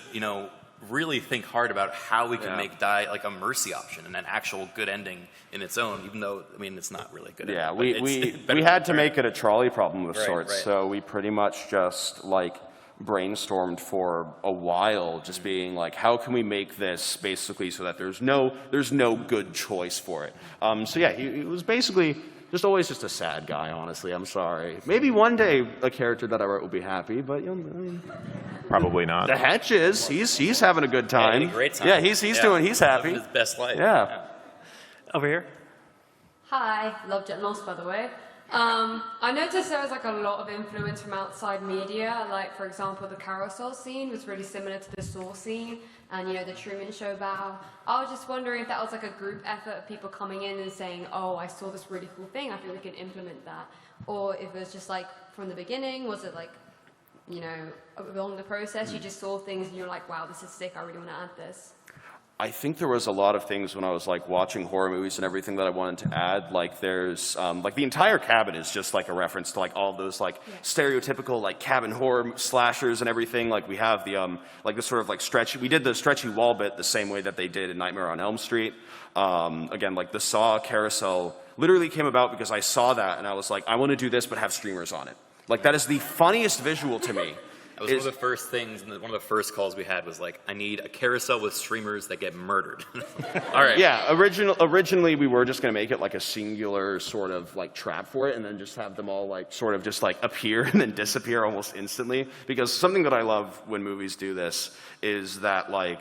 really think hard about how we can make die like a mercy option and an actual good ending in its own, even though, I mean, it's not really good. Yeah, ending, but we it's better had than to make it a trolley problem of Right, sorts, right. so we pretty much just like brainstormed for a while, just being like, how can we make this basically so that there's no good choice for it. So yeah, he was basically just always just a sad guy, honestly. I'm sorry. Maybe one day a character that I wrote will be happy, but Probably not. the Hetch is. He's having a good Yeah, time. he had a great time. Yeah, he's Yeah, he's happy. living his best life. Yeah. Over here. Hi, love Jet Lost, by the way. I noticed there was like a lot of influence from outside media, like for example the carousel scene was really similar to the Saw scene, and the Truman Show bow. I was just wondering if that was like a group effort of people coming in and saying, oh, I saw this really cool thing, I think we can implement that, or if it was just like from the beginning, was it like, along the process you just saw things and you're like, wow, this is sick, I really want to add this. I think there was a lot of things when I was like watching horror movies and everything that I wanted to add. Like there's like the entire cabin is just like a reference to like all of those like stereotypical like cabin horror slashers and everything. Like we have the like the sort of like stretchy. We did the stretchy wall bit the same way that they did in Nightmare on Elm Street. Again, like the Saw carousel literally came about because I saw that and I was like, I want to do this but have streamers on it. Like that is the funniest visual to me. That was one of the first things, and one of the first calls we had was like, I need a carousel with streamers that get murdered. All right. Yeah, originally we were just going to make it like a singular sort of like trap for it, and then just have them all like sort of just like appear and then disappear almost instantly. Because something that I love when movies do this is that like,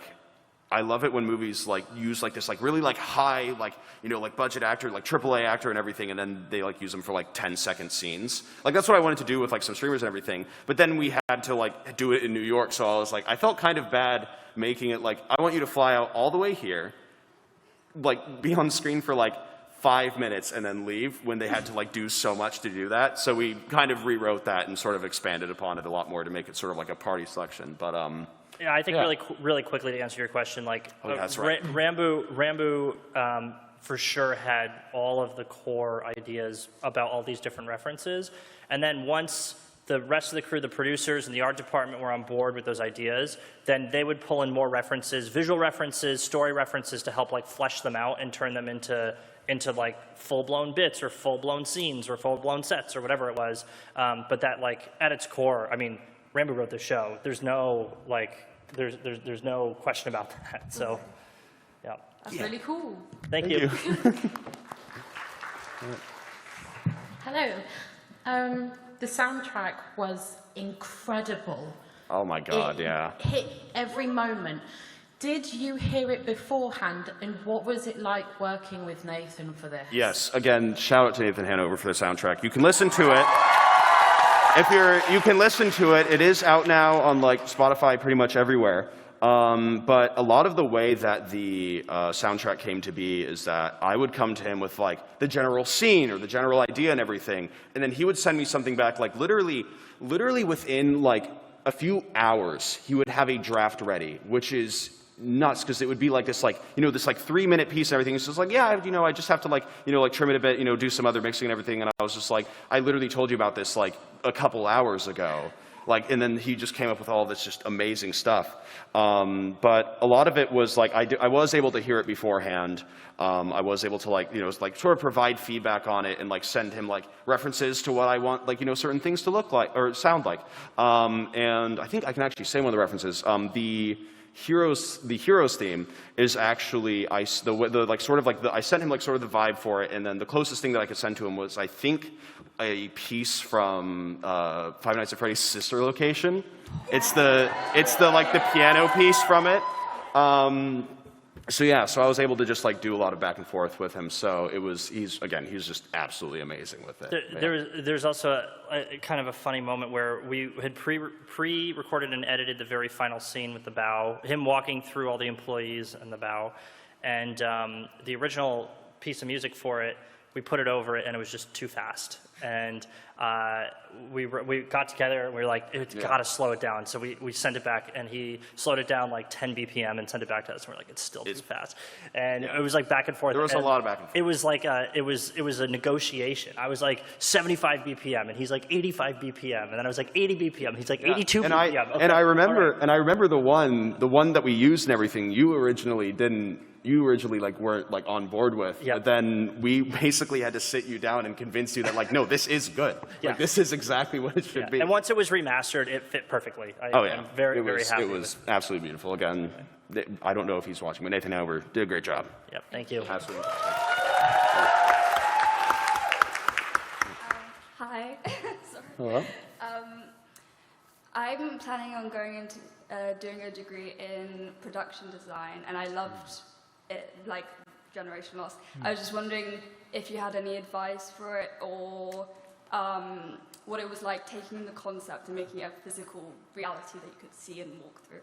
I love it when movies like use like this like really like high like, you know, like budget actor, like AAA actor and everything, and then they like use them for like 10-second scenes. Like that's what I wanted to do with like some streamers and everything. But then we had to like do it in New York, so I was like, I felt kind of bad making it like, I want you to fly out all the way here, like be on screen for like 5 minutes and then leave, when they had to like do so much to do that. So we kind of rewrote that and sort of expanded upon it a lot more to make it sort of like a party selection. But Yeah, I think really quickly to answer your question, like yeah, that's right. Ranboo for sure had all of the core ideas about all these different references, and then once the rest of the crew, the producers and the art department were on board with those ideas, then they would pull in more references, visual references, story references to help like flesh them out and turn them into like full-blown bits or full-blown scenes or full-blown sets or whatever it was. But that like at its core, I mean, Ranboo wrote the show. There's no like. There's no question about that. So, yeah. That's really cool. Thank you. Hello. The soundtrack was incredible. oh my God, It yeah. hit every moment. Did you hear it beforehand, and what was it like working with Nathan for this? Yes, again, shout out to Nathan Hanover for the soundtrack. You can listen to it. You can listen to it. It is out now on like Spotify, pretty much everywhere. But a lot of the way that the soundtrack came to be is that I would come to him with like the general scene or the general idea and everything, and then he would send me something back like literally within like a few hours, he would have a draft ready, which is nuts, because it would be like this, like, you know, this like 3-minute piece and everything. It's just like, yeah, you know, I just have to like, you know, like trim it a bit, you know, do some other mixing and everything. And I was just like, I literally told you about this like a couple hours ago. Like, and then he just came up with all this just amazing stuff. But a lot of it was like, I was able to hear it beforehand. I was able to like, you know, like sort of provide feedback on it and like send him like references to what I want, like, you know, certain things to look like or sound like. And I think I can actually say one of the references. The Heroes theme is actually, I sent him like sort of the vibe for it, and then the closest thing that I could send to him was, I think, a piece from Five Nights at Freddy's Sister Location. It's the like the piano piece from it. So yeah, so I was able to just like do a lot of back and forth with him. So he's just absolutely amazing with it. There's also a kind of a funny moment where we had pre-recorded and edited the very final scene with the bow, him walking through all the employees and the bow, and the original piece of music for it, we put it over it and it was just too fast. And we got together and we were like, it's gotta slow it down. So we sent it back, and he slowed it down like 10 BPM and sent it back to us. And we're like, it's still too fast. And it was like back and forth. There was a lot of back and forth. It was like it was a negotiation. I was like 75 BPM and he's like 85 BPM, and then I was like 80 BPM. He's like 82 and BPM. And I remember the one that we used and everything. You originally like weren't like on board with. Yeah. But then we basically had to sit you down and convince you that like, no, this is good. Yeah. Like this is exactly what it should be. And once it was remastered, it fit perfectly. I'm very happy. It was absolutely beautiful. Again, I don't know if he's watching, but Nathan Hanover did a great job. Yep, thank you. Absolutely. Hi. Sorry. Hello. I'm planning on going into doing a degree in production design, and I loved it, like Generation Lost. I was just wondering if you had any advice for it, or what it was like taking the concept and making it a physical reality that you could see and walk through.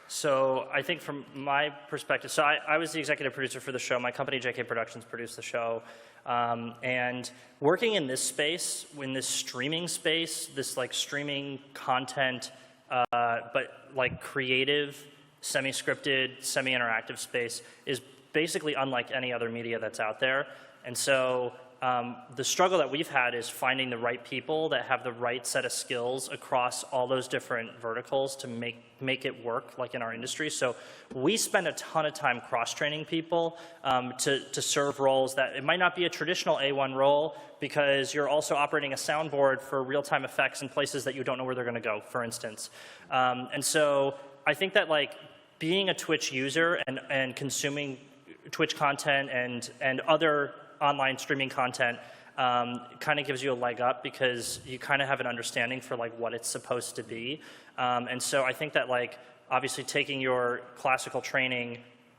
So I think from my perspective, so I was the executive producer for the show. My company, JK Productions, produced the show. And working in this space, in this streaming space, this like streaming content, but like creative, semi-scripted, semi-interactive space is basically unlike any other media that's out there. And so the struggle that we've had is finding the right people that have the right set of skills across all those different verticals to make it work, like in our industry. So we spend a ton of time cross-training people to serve roles that it might not be a traditional A1 role, because you're also operating a soundboard for real-time effects in places that you don't know where they're going to go, for instance. And so I think that like being a Twitch user and consuming Twitch content and other online streaming content kind of gives you a leg up, because you kind of have an understanding for like what it's supposed to be. And so I think that like obviously taking your classical training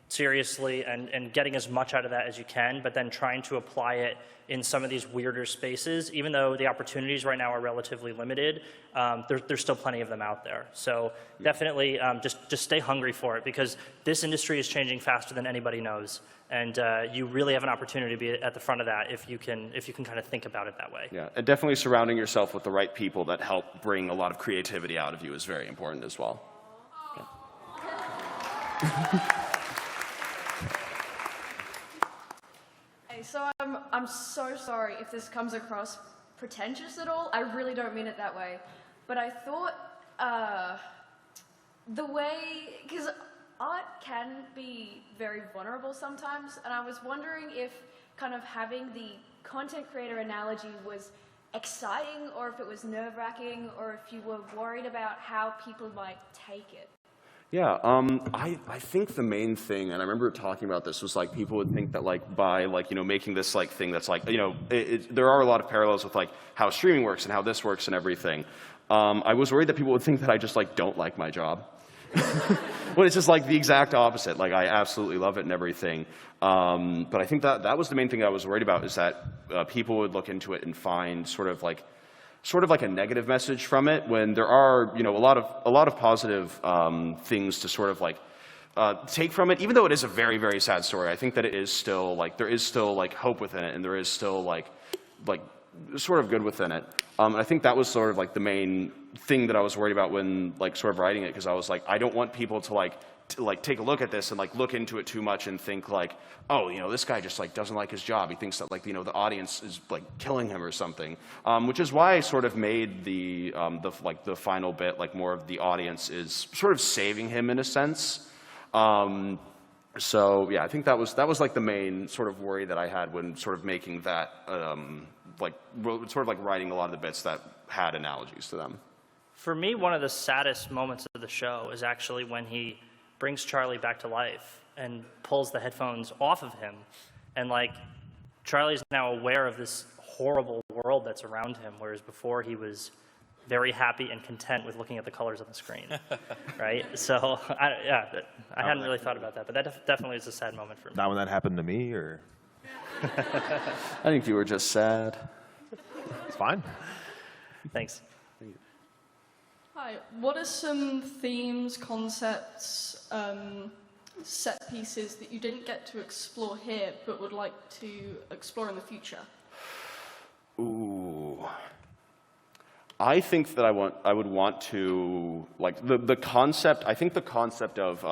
seriously and getting as much out of that as you can, but then trying to apply it in some of these weirder spaces, even though the opportunities right now are relatively limited, there's still plenty of them out there. So definitely just stay hungry for it, because this industry is changing faster than anybody knows. And you really have an opportunity to be at the front of that if you can kind of think about it that way. Yeah, and definitely surrounding yourself with the right people that help bring a lot of creativity out of you is very important as well. Yeah. So I'm so sorry if this comes across pretentious at all. I really don't mean it that way. But I thought the way, because art can be very vulnerable sometimes, and I was wondering if kind of having the content creator analogy was exciting, or if it was nerve-wracking, or if you were worried about how people might take it. Yeah, I think the main thing, and I remember talking about this, was like people would think that like by like, you know, making this like thing that's like, you know, there are a lot of parallels with like how streaming works and how this works and everything. I was worried that people would think that I just like don't like my job. But it's just like the exact opposite. Like I absolutely love it and everything. But I think that was the main thing I was worried about, is that people would look into it and find sort of like a negative message from it, when there are, you know, a lot of positive things to sort of like take from it. Even though it is a very, very sad story, I think that it is still like, there is still like hope within it, and there is still like sort of good within it. And I think that was sort of like the main thing that I was worried about when like sort of writing it, because I was like, I don't want people to like take a look at this and like look into it too much and think like, oh, you know, this guy just like doesn't like his job. He thinks that like, you know, the audience is like killing him or something. Which is why I sort of made the final bit like more of the audience is sort of saving him in a sense. So yeah, I think that was like the main sort of worry that I had when sort of making that like sort of like writing a lot of the bits that had analogies to them. For me, one of the saddest moments of the show is actually when he brings Charlie back to life and pulls the headphones off of him. And like, Charlie's now aware of this horrible world that's around him, whereas before he was very happy and content with looking at the colors on the screen, right? So, I hadn't really thought about that, but that definitely is a sad moment for me. Not when that happened to me, or? I think you were just sad. It's fine. Thanks. Hi, what are some themes, concepts, set pieces that you didn't get to explore here but would like to explore in the future? Ooh. I think that I would want to, like, the concept, I think the concept of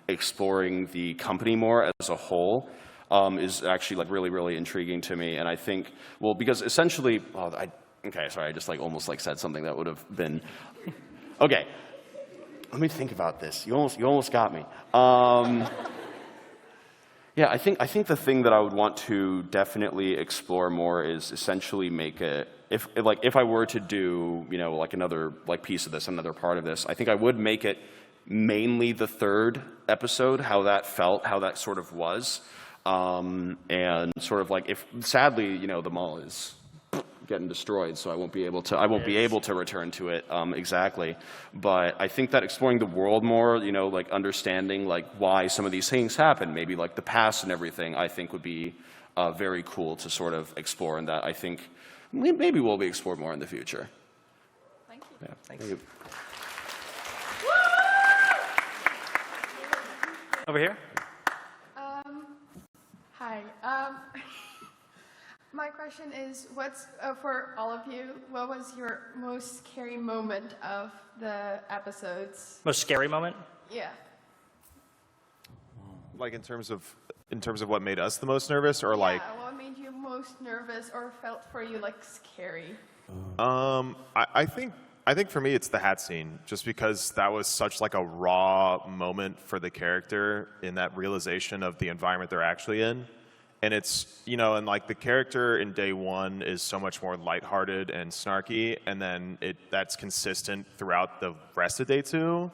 exploring the company more as a whole is actually like really, really intriguing to me. And I think, well, because essentially, okay, sorry, I just like almost like said something that would have been, okay, let me think about this. You almost got me. Yeah, I think the thing that I would want to definitely explore more is essentially make it, if I were to do, you know, like another like piece of this, another part of this, I think I would make it mainly the third episode, how that felt, how that sort of was, and sort of like, if sadly, you know, the mall is getting destroyed, so I won't be able to return to it exactly. But I think that exploring the world more, you know, like understanding like why some of these things happen, maybe like the past and everything, I think would be very cool to sort of explore, and that I think maybe will be explored more in the future. Thank you. Yeah, thanks. thank you. Over here. Hi. My question is, what's, for all of you, what was your most scary moment of the episodes? Most scary moment? Yeah. Like in terms of what made us the most nervous, or like? Yeah, what made you most most nervous or felt for you like scary? I think for me it's the hat scene, just because that was such like a raw moment for the character in that realization of the environment they're actually in. And it's, you know, and like the character in day one is so much more lighthearted and snarky, and then that's consistent throughout the rest of day two.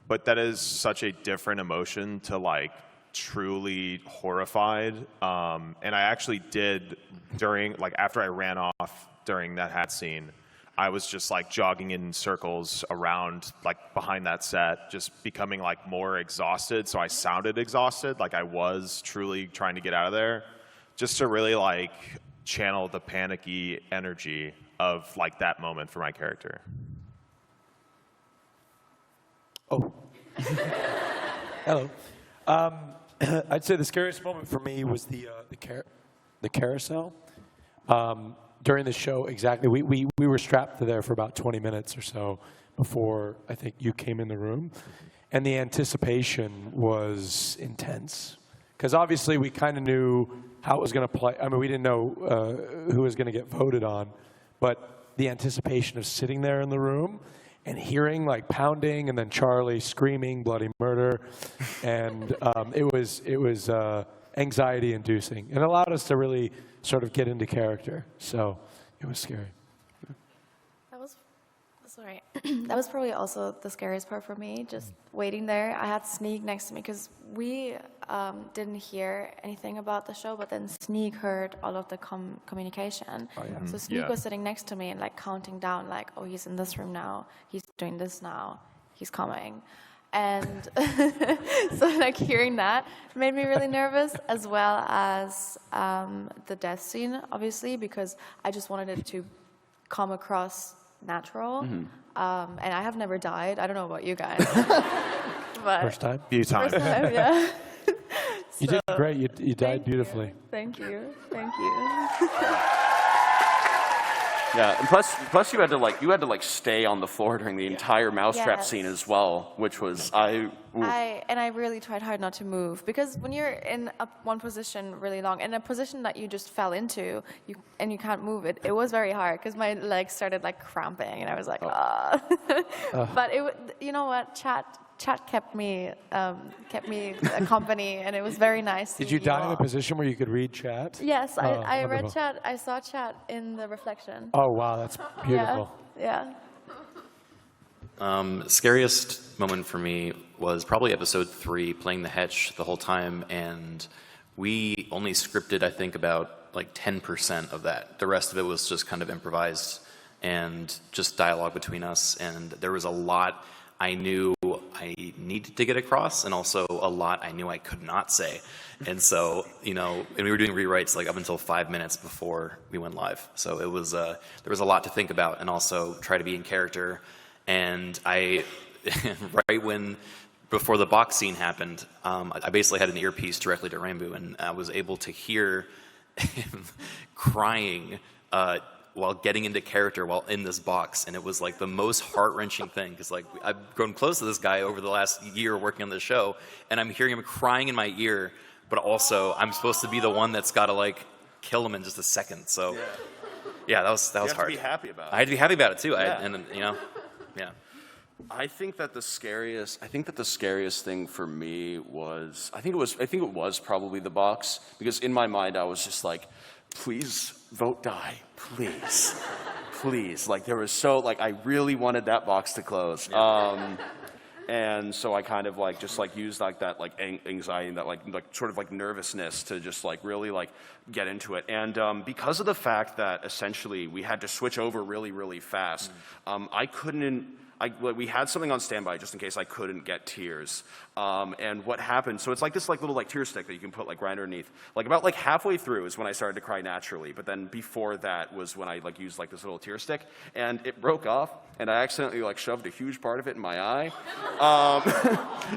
But that is such a different emotion to like truly horrified. And I actually did during, like after I ran off during that hat scene, I was just like jogging in circles around, like behind that set, just becoming like more exhausted. So I sounded exhausted, like I was truly trying to get out of there, just to really like channel the panicky energy of like that moment for my character. Oh. Hello. I'd say the scariest moment for me was the carousel. During the show, exactly, we were strapped to there for about 20 minutes or so before I think you came in the room. And the anticipation was intense. Because obviously we kind of knew how it was going to play. I mean, we didn't know who was going to get voted on. But the anticipation of sitting there in the room and hearing like pounding and then Charlie screaming bloody murder. And it was anxiety inducing. It allowed us to really sort of get into character. So it was scary. That was probably also the scariest part for me, just waiting there. I had Sneeg next to me because we didn't hear anything about the show, but then Sneeg heard all of the communication. Oh, yeah. So Sneeg was sitting next to me and like counting down, like, oh, he's in this room now, he's doing this now, he's coming. And so like hearing that made me really nervous, as well as the death scene, obviously, because I just wanted it to come across natural. And I have never died. I don't know about you guys. But First time? Few times. First time, yeah. You did great. You died beautifully. Thank you. Thank you. Yeah, and plus you had to like stay on the floor during the entire mousetrap Yes. scene as well, which was I really tried hard not to move, because when you're in one position really long, in a position that you just fell into, and you can't move it, it was very hard because my legs started like cramping, and I was like, ah. But you know what, chat kept me company, and it was very nice. Did you die in a position where you could read chat? Yes, I read wonderful. chat. I saw chat in the reflection. Oh, wow, that's beautiful. Yeah. Scariest moment for me was probably episode 3, playing the Hetch the whole time, and we only scripted, I think, about like 10% of that. The rest of it was just kind of improvised and just dialogue between us, and there was a lot I knew I needed to get across, and also a lot I knew I could not say. And so, you know, and we were doing rewrites like up until 5 minutes before we went live. So it was, there was a lot to think about, and also try to be in character. And I, before the box scene happened, I basically had an earpiece directly to Ranboo, and I was able to hear him crying while getting into character while in this box, and it was like the most heart-wrenching thing, because like I've grown close to this guy over the last year working on this show, and I'm hearing him crying in my ear, but also I'm supposed to be the one that's got to like kill him in just a second. So yeah, that was hard. You have to be happy about it. I had to be happy about it too. Yeah. And you know, yeah. I think that the scariest thing for me was, I think it was probably the box, because in my mind I was just like, please vote die, please, please. Like there was so, like I really wanted that box to close. And so I kind of like just like used like that like anxiety, that like sort of like nervousness to just like really like get into it. And because of the fact that essentially we had to switch over really, really fast, we had something on standby just in case I couldn't get tears. And what happened, so it's like this like little like tear stick that you can put like right underneath. Like about like halfway through is when I started to cry naturally, but then before that was when I like used like this little tear stick, and it broke off, and I accidentally like shoved a huge part of it in my eye.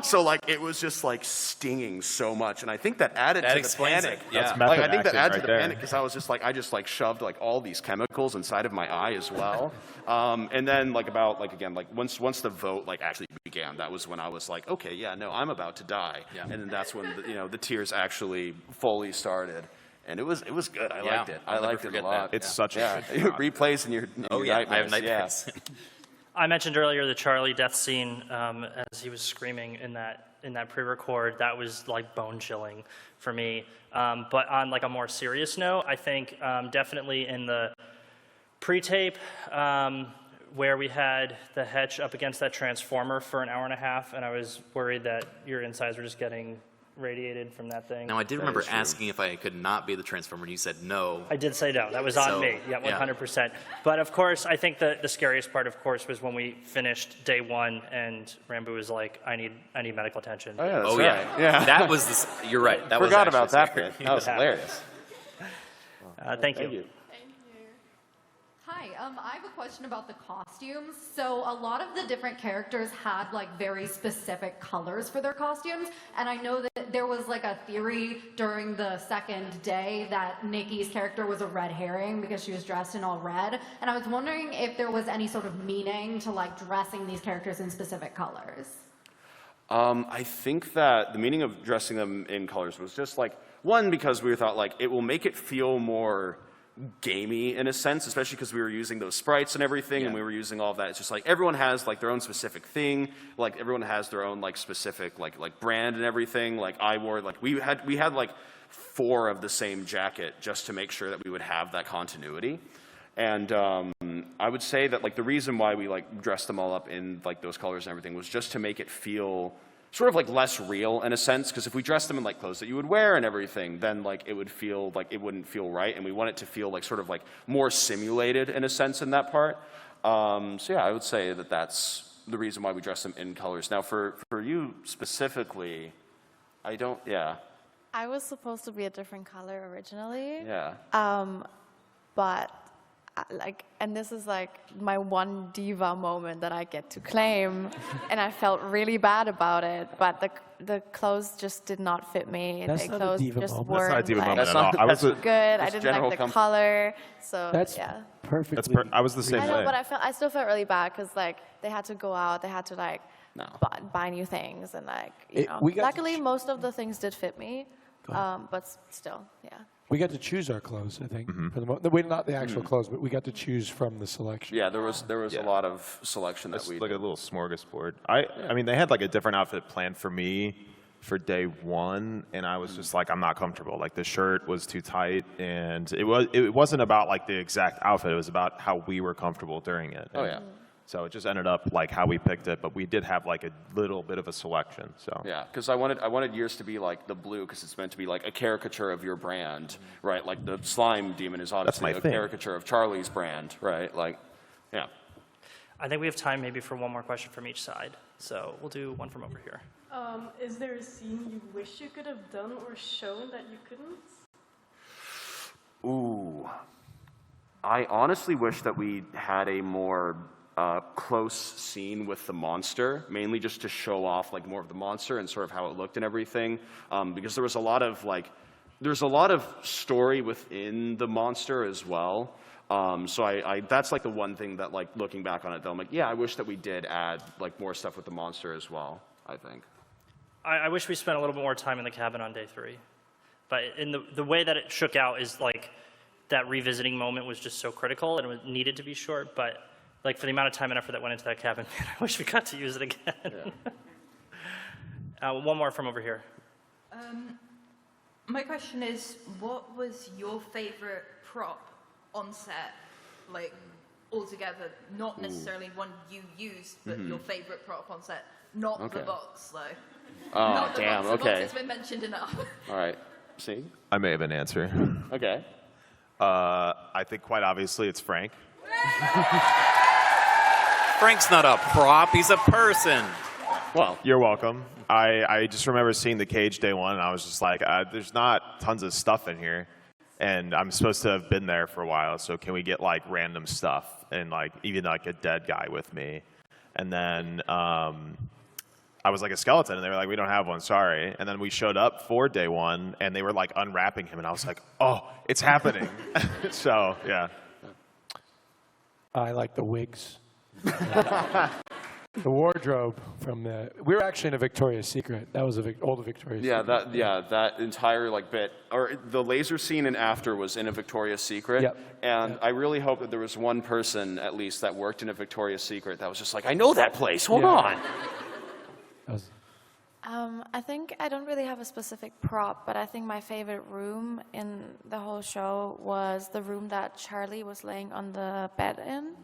So like it was just like stinging so much, and I think that added to the panic. Yeah. Like I think that added to the panic, because I was just like, I just like shoved like all these chemicals inside of my eye as well. And then like about like again like once the vote like actually began, that was when I was like, okay, yeah, no, I'm about to die. Yeah. And then that's when the tears actually fully started. And it was good. I Yeah, liked it. I'll I never liked it a forget lot. that. It's such a yeah. good shot. Replays in your Oh yeah, I have nightmares. nightmares. I mentioned earlier the Charlie death scene as he was screaming in that pre-record. That was like bone chilling for me. But on like a more serious note, I think definitely in the pre-tape where we had the Hetch up against that transformer for an hour and a half, and I was worried that your insides were just getting radiated from that thing. Now I did remember asking if I could not be the Transformer, and you said no. I did say no. That was on So, me. Yeah, 100%. But of course, I think the scariest part, of course, was when we finished day one and Ranboo was like, "I need medical attention." Oh yeah, that's Oh right. yeah, yeah. That was you're right. That was Forgot actually about that scary. bit. That was hilarious. Thank you. Hi, I have a question about the costumes. So a lot of the different characters had like very specific colors for their costumes, and I know that there was like a theory during the second day that Nikki's character was a red herring because she was dressed in all red, and I was wondering if there was any sort of meaning to like dressing these characters in specific colors. I think that the meaning of dressing them in colors was just like, one, because we thought like it will make it feel more gamey in a sense, especially because we were using those sprites and everything, and we were using all of that. It's just like everyone has like their own specific thing, like everyone has their own like specific like brand and everything. Like I wore like we had like 4 of the same jacket just to make sure that we would have that continuity. And I would say that like the reason why we like dressed them all up in like those colors and everything was just to make it feel sort of like less real in a sense, because if we dressed them in like clothes that you would wear and everything, then like it would feel like it wouldn't feel right, and we want it to feel like sort of like more simulated in a sense in that part. So yeah, I would say that that's the reason why we dress them in colors. Now for you specifically, I don't, yeah. I was supposed to be a different color originally. Yeah. But like, and this is like my one diva moment that I get to claim, and I felt really bad about it. But the clothes just did not fit me. That's the not a clothes diva just moment. weren't That's not a diva like, moment at all. I was good. I didn't general like the comfort. color. So That's yeah. perfectly. I was the same I know, way. but I still felt really bad because like they had to go out, they had to like buy new things, and like you know. we got to Luckily, most of the things did fit me, but still, yeah. We got to choose our clothes, I think. For the not the actual clothes, but we got to choose from the selection. Yeah, there was a lot of selection that It's we like a little smorgasbord. I mean, they had like a different outfit planned for me for day one, and I was just like, I'm not comfortable. Like the shirt was too tight, and it wasn't about like the exact outfit. It was about how we were comfortable during it. Oh yeah. So it just ended up like how we picked it, but we did have like a little bit of a selection. So Yeah, because I wanted yours to be like the blue, because it's meant to be like a caricature of your brand, right? Like the slime demon is obviously my a thing. caricature of Charlie's brand, right? Like, yeah. I think we have time maybe for one more question from each side. So we'll do one from over here. Is there a scene you wish you could have done or shown that you couldn't? Ooh, I honestly wish that we had a more close scene with the monster, mainly just to show off like more of the monster and sort of how it looked and everything, because there was a lot of like, there's a lot of story within the monster as well. So I that's like the one thing that like looking back on it though, I'm like, yeah, I wish that we did add like more stuff with the monster as well, I think. I wish we spent a little bit more time in the cabin on day 3. But in the way that it shook out is like that revisiting moment was just so critical, and it was needed to be short, but like for the amount of time and effort that went into that cabin, man, I wish we got to use it again. One more from over here. My question is, what was your favorite prop on set, like altogether? Not necessarily one you used, but your favorite prop on set. Not the box, though. Oh, Not the damn, box. The okay. box has been mentioned enough. All right, see? I may have an answer. Okay. I think quite obviously it's Frank. Frank's not a prop, he's a person. Well, you're welcome. I just remember seeing the cage day one, and I was just like, there's not tons of stuff in here, and I'm supposed to have been there for a while, so can we get like random stuff and like even like a dead guy with me? And then I was like a skeleton, and they were like, we don't have one, sorry. And then we showed up for day one, and they were like unwrapping him, and I was like, oh, it's happening. So yeah. I like the wigs. The wardrobe from the. We were actually in a Victoria's Secret. That was old Victoria's Secret. That entire like bit, or the laser scene and after was in a Victoria's Secret. Yep. And I really hope that there was one person at least that worked in a Victoria's Secret that was just like, I know that place. Hold on. I think I don't really have a specific prop, but I think my favorite room in the whole show was the room that Charlie was laying on the bed in,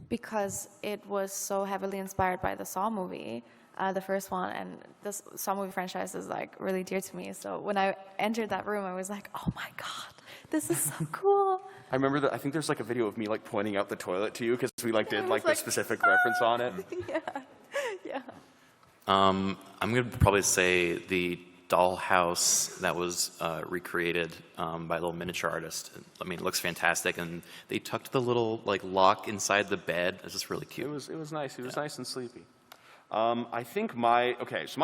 because it was so heavily inspired by the Saw movie, the first one, and the Saw movie franchise is like really dear to me. So when I entered that room, I was like, oh my God, this is so cool. I remember that. I think there's like a video of me like pointing out the toilet to you because we like did like the specific reference on it. Yeah. I'm going to probably say the dollhouse that was recreated by a little miniature artist. I mean, it looks fantastic, and they tucked the little like lock inside the bed. It's just really cute. It was nice. It was nice and sleepy. I think my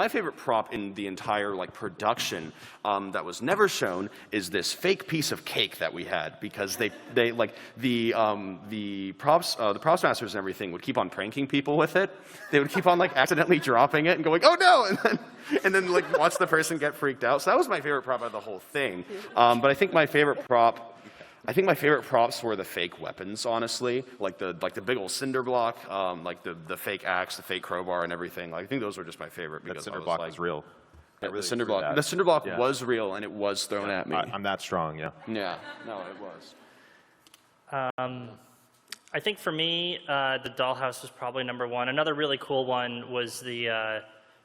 favorite prop in the entire like production that was never shown is this fake piece of cake that we had, because they like the props masters and everything would keep on pranking people with it. They would keep on like accidentally dropping it and going, oh no, and then like watch the person get freaked out. So that was my favorite prop of the whole thing. But I think my favorite props were the fake weapons, honestly, like the big old cinder block, like the fake axe, the fake crowbar, and everything. Like, I think those were just my favorite because that cinder block was real. Yeah, the cinder block was real, and it was thrown at me. I'm that strong, yeah. Yeah, no, it was. I think for me, the dollhouse was probably number one. Another really cool one was the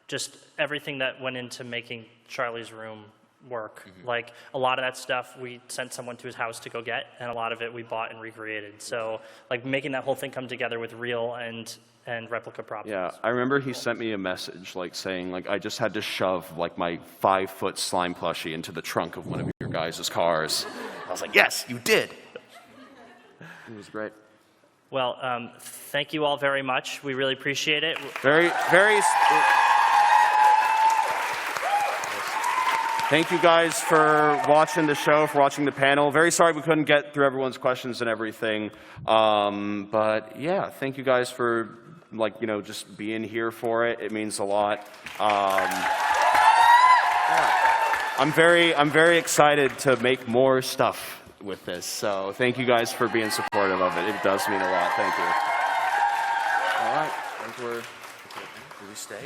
just everything that went into making Charlie's room work. Like a lot of that stuff we sent someone to his house to go get, and a lot of it we bought and recreated. So like making that whole thing come together with real and replica props. Yeah, I remember he sent me a message like saying like I just had to shove like my 5-foot slime plushie into the trunk of one of your guys' cars. I was like, yes, you did. It was great. Well, thank you all very much. We really appreciate it. Very. Thank you guys for watching the show, for watching the panel. Very sorry we couldn't get through everyone's questions and everything. But yeah, thank you guys for just being here for it. It means a lot. I'm very excited to make more stuff with this. So thank you guys for being supportive of it. It does mean a lot. Thank you. All right. I think do we stay?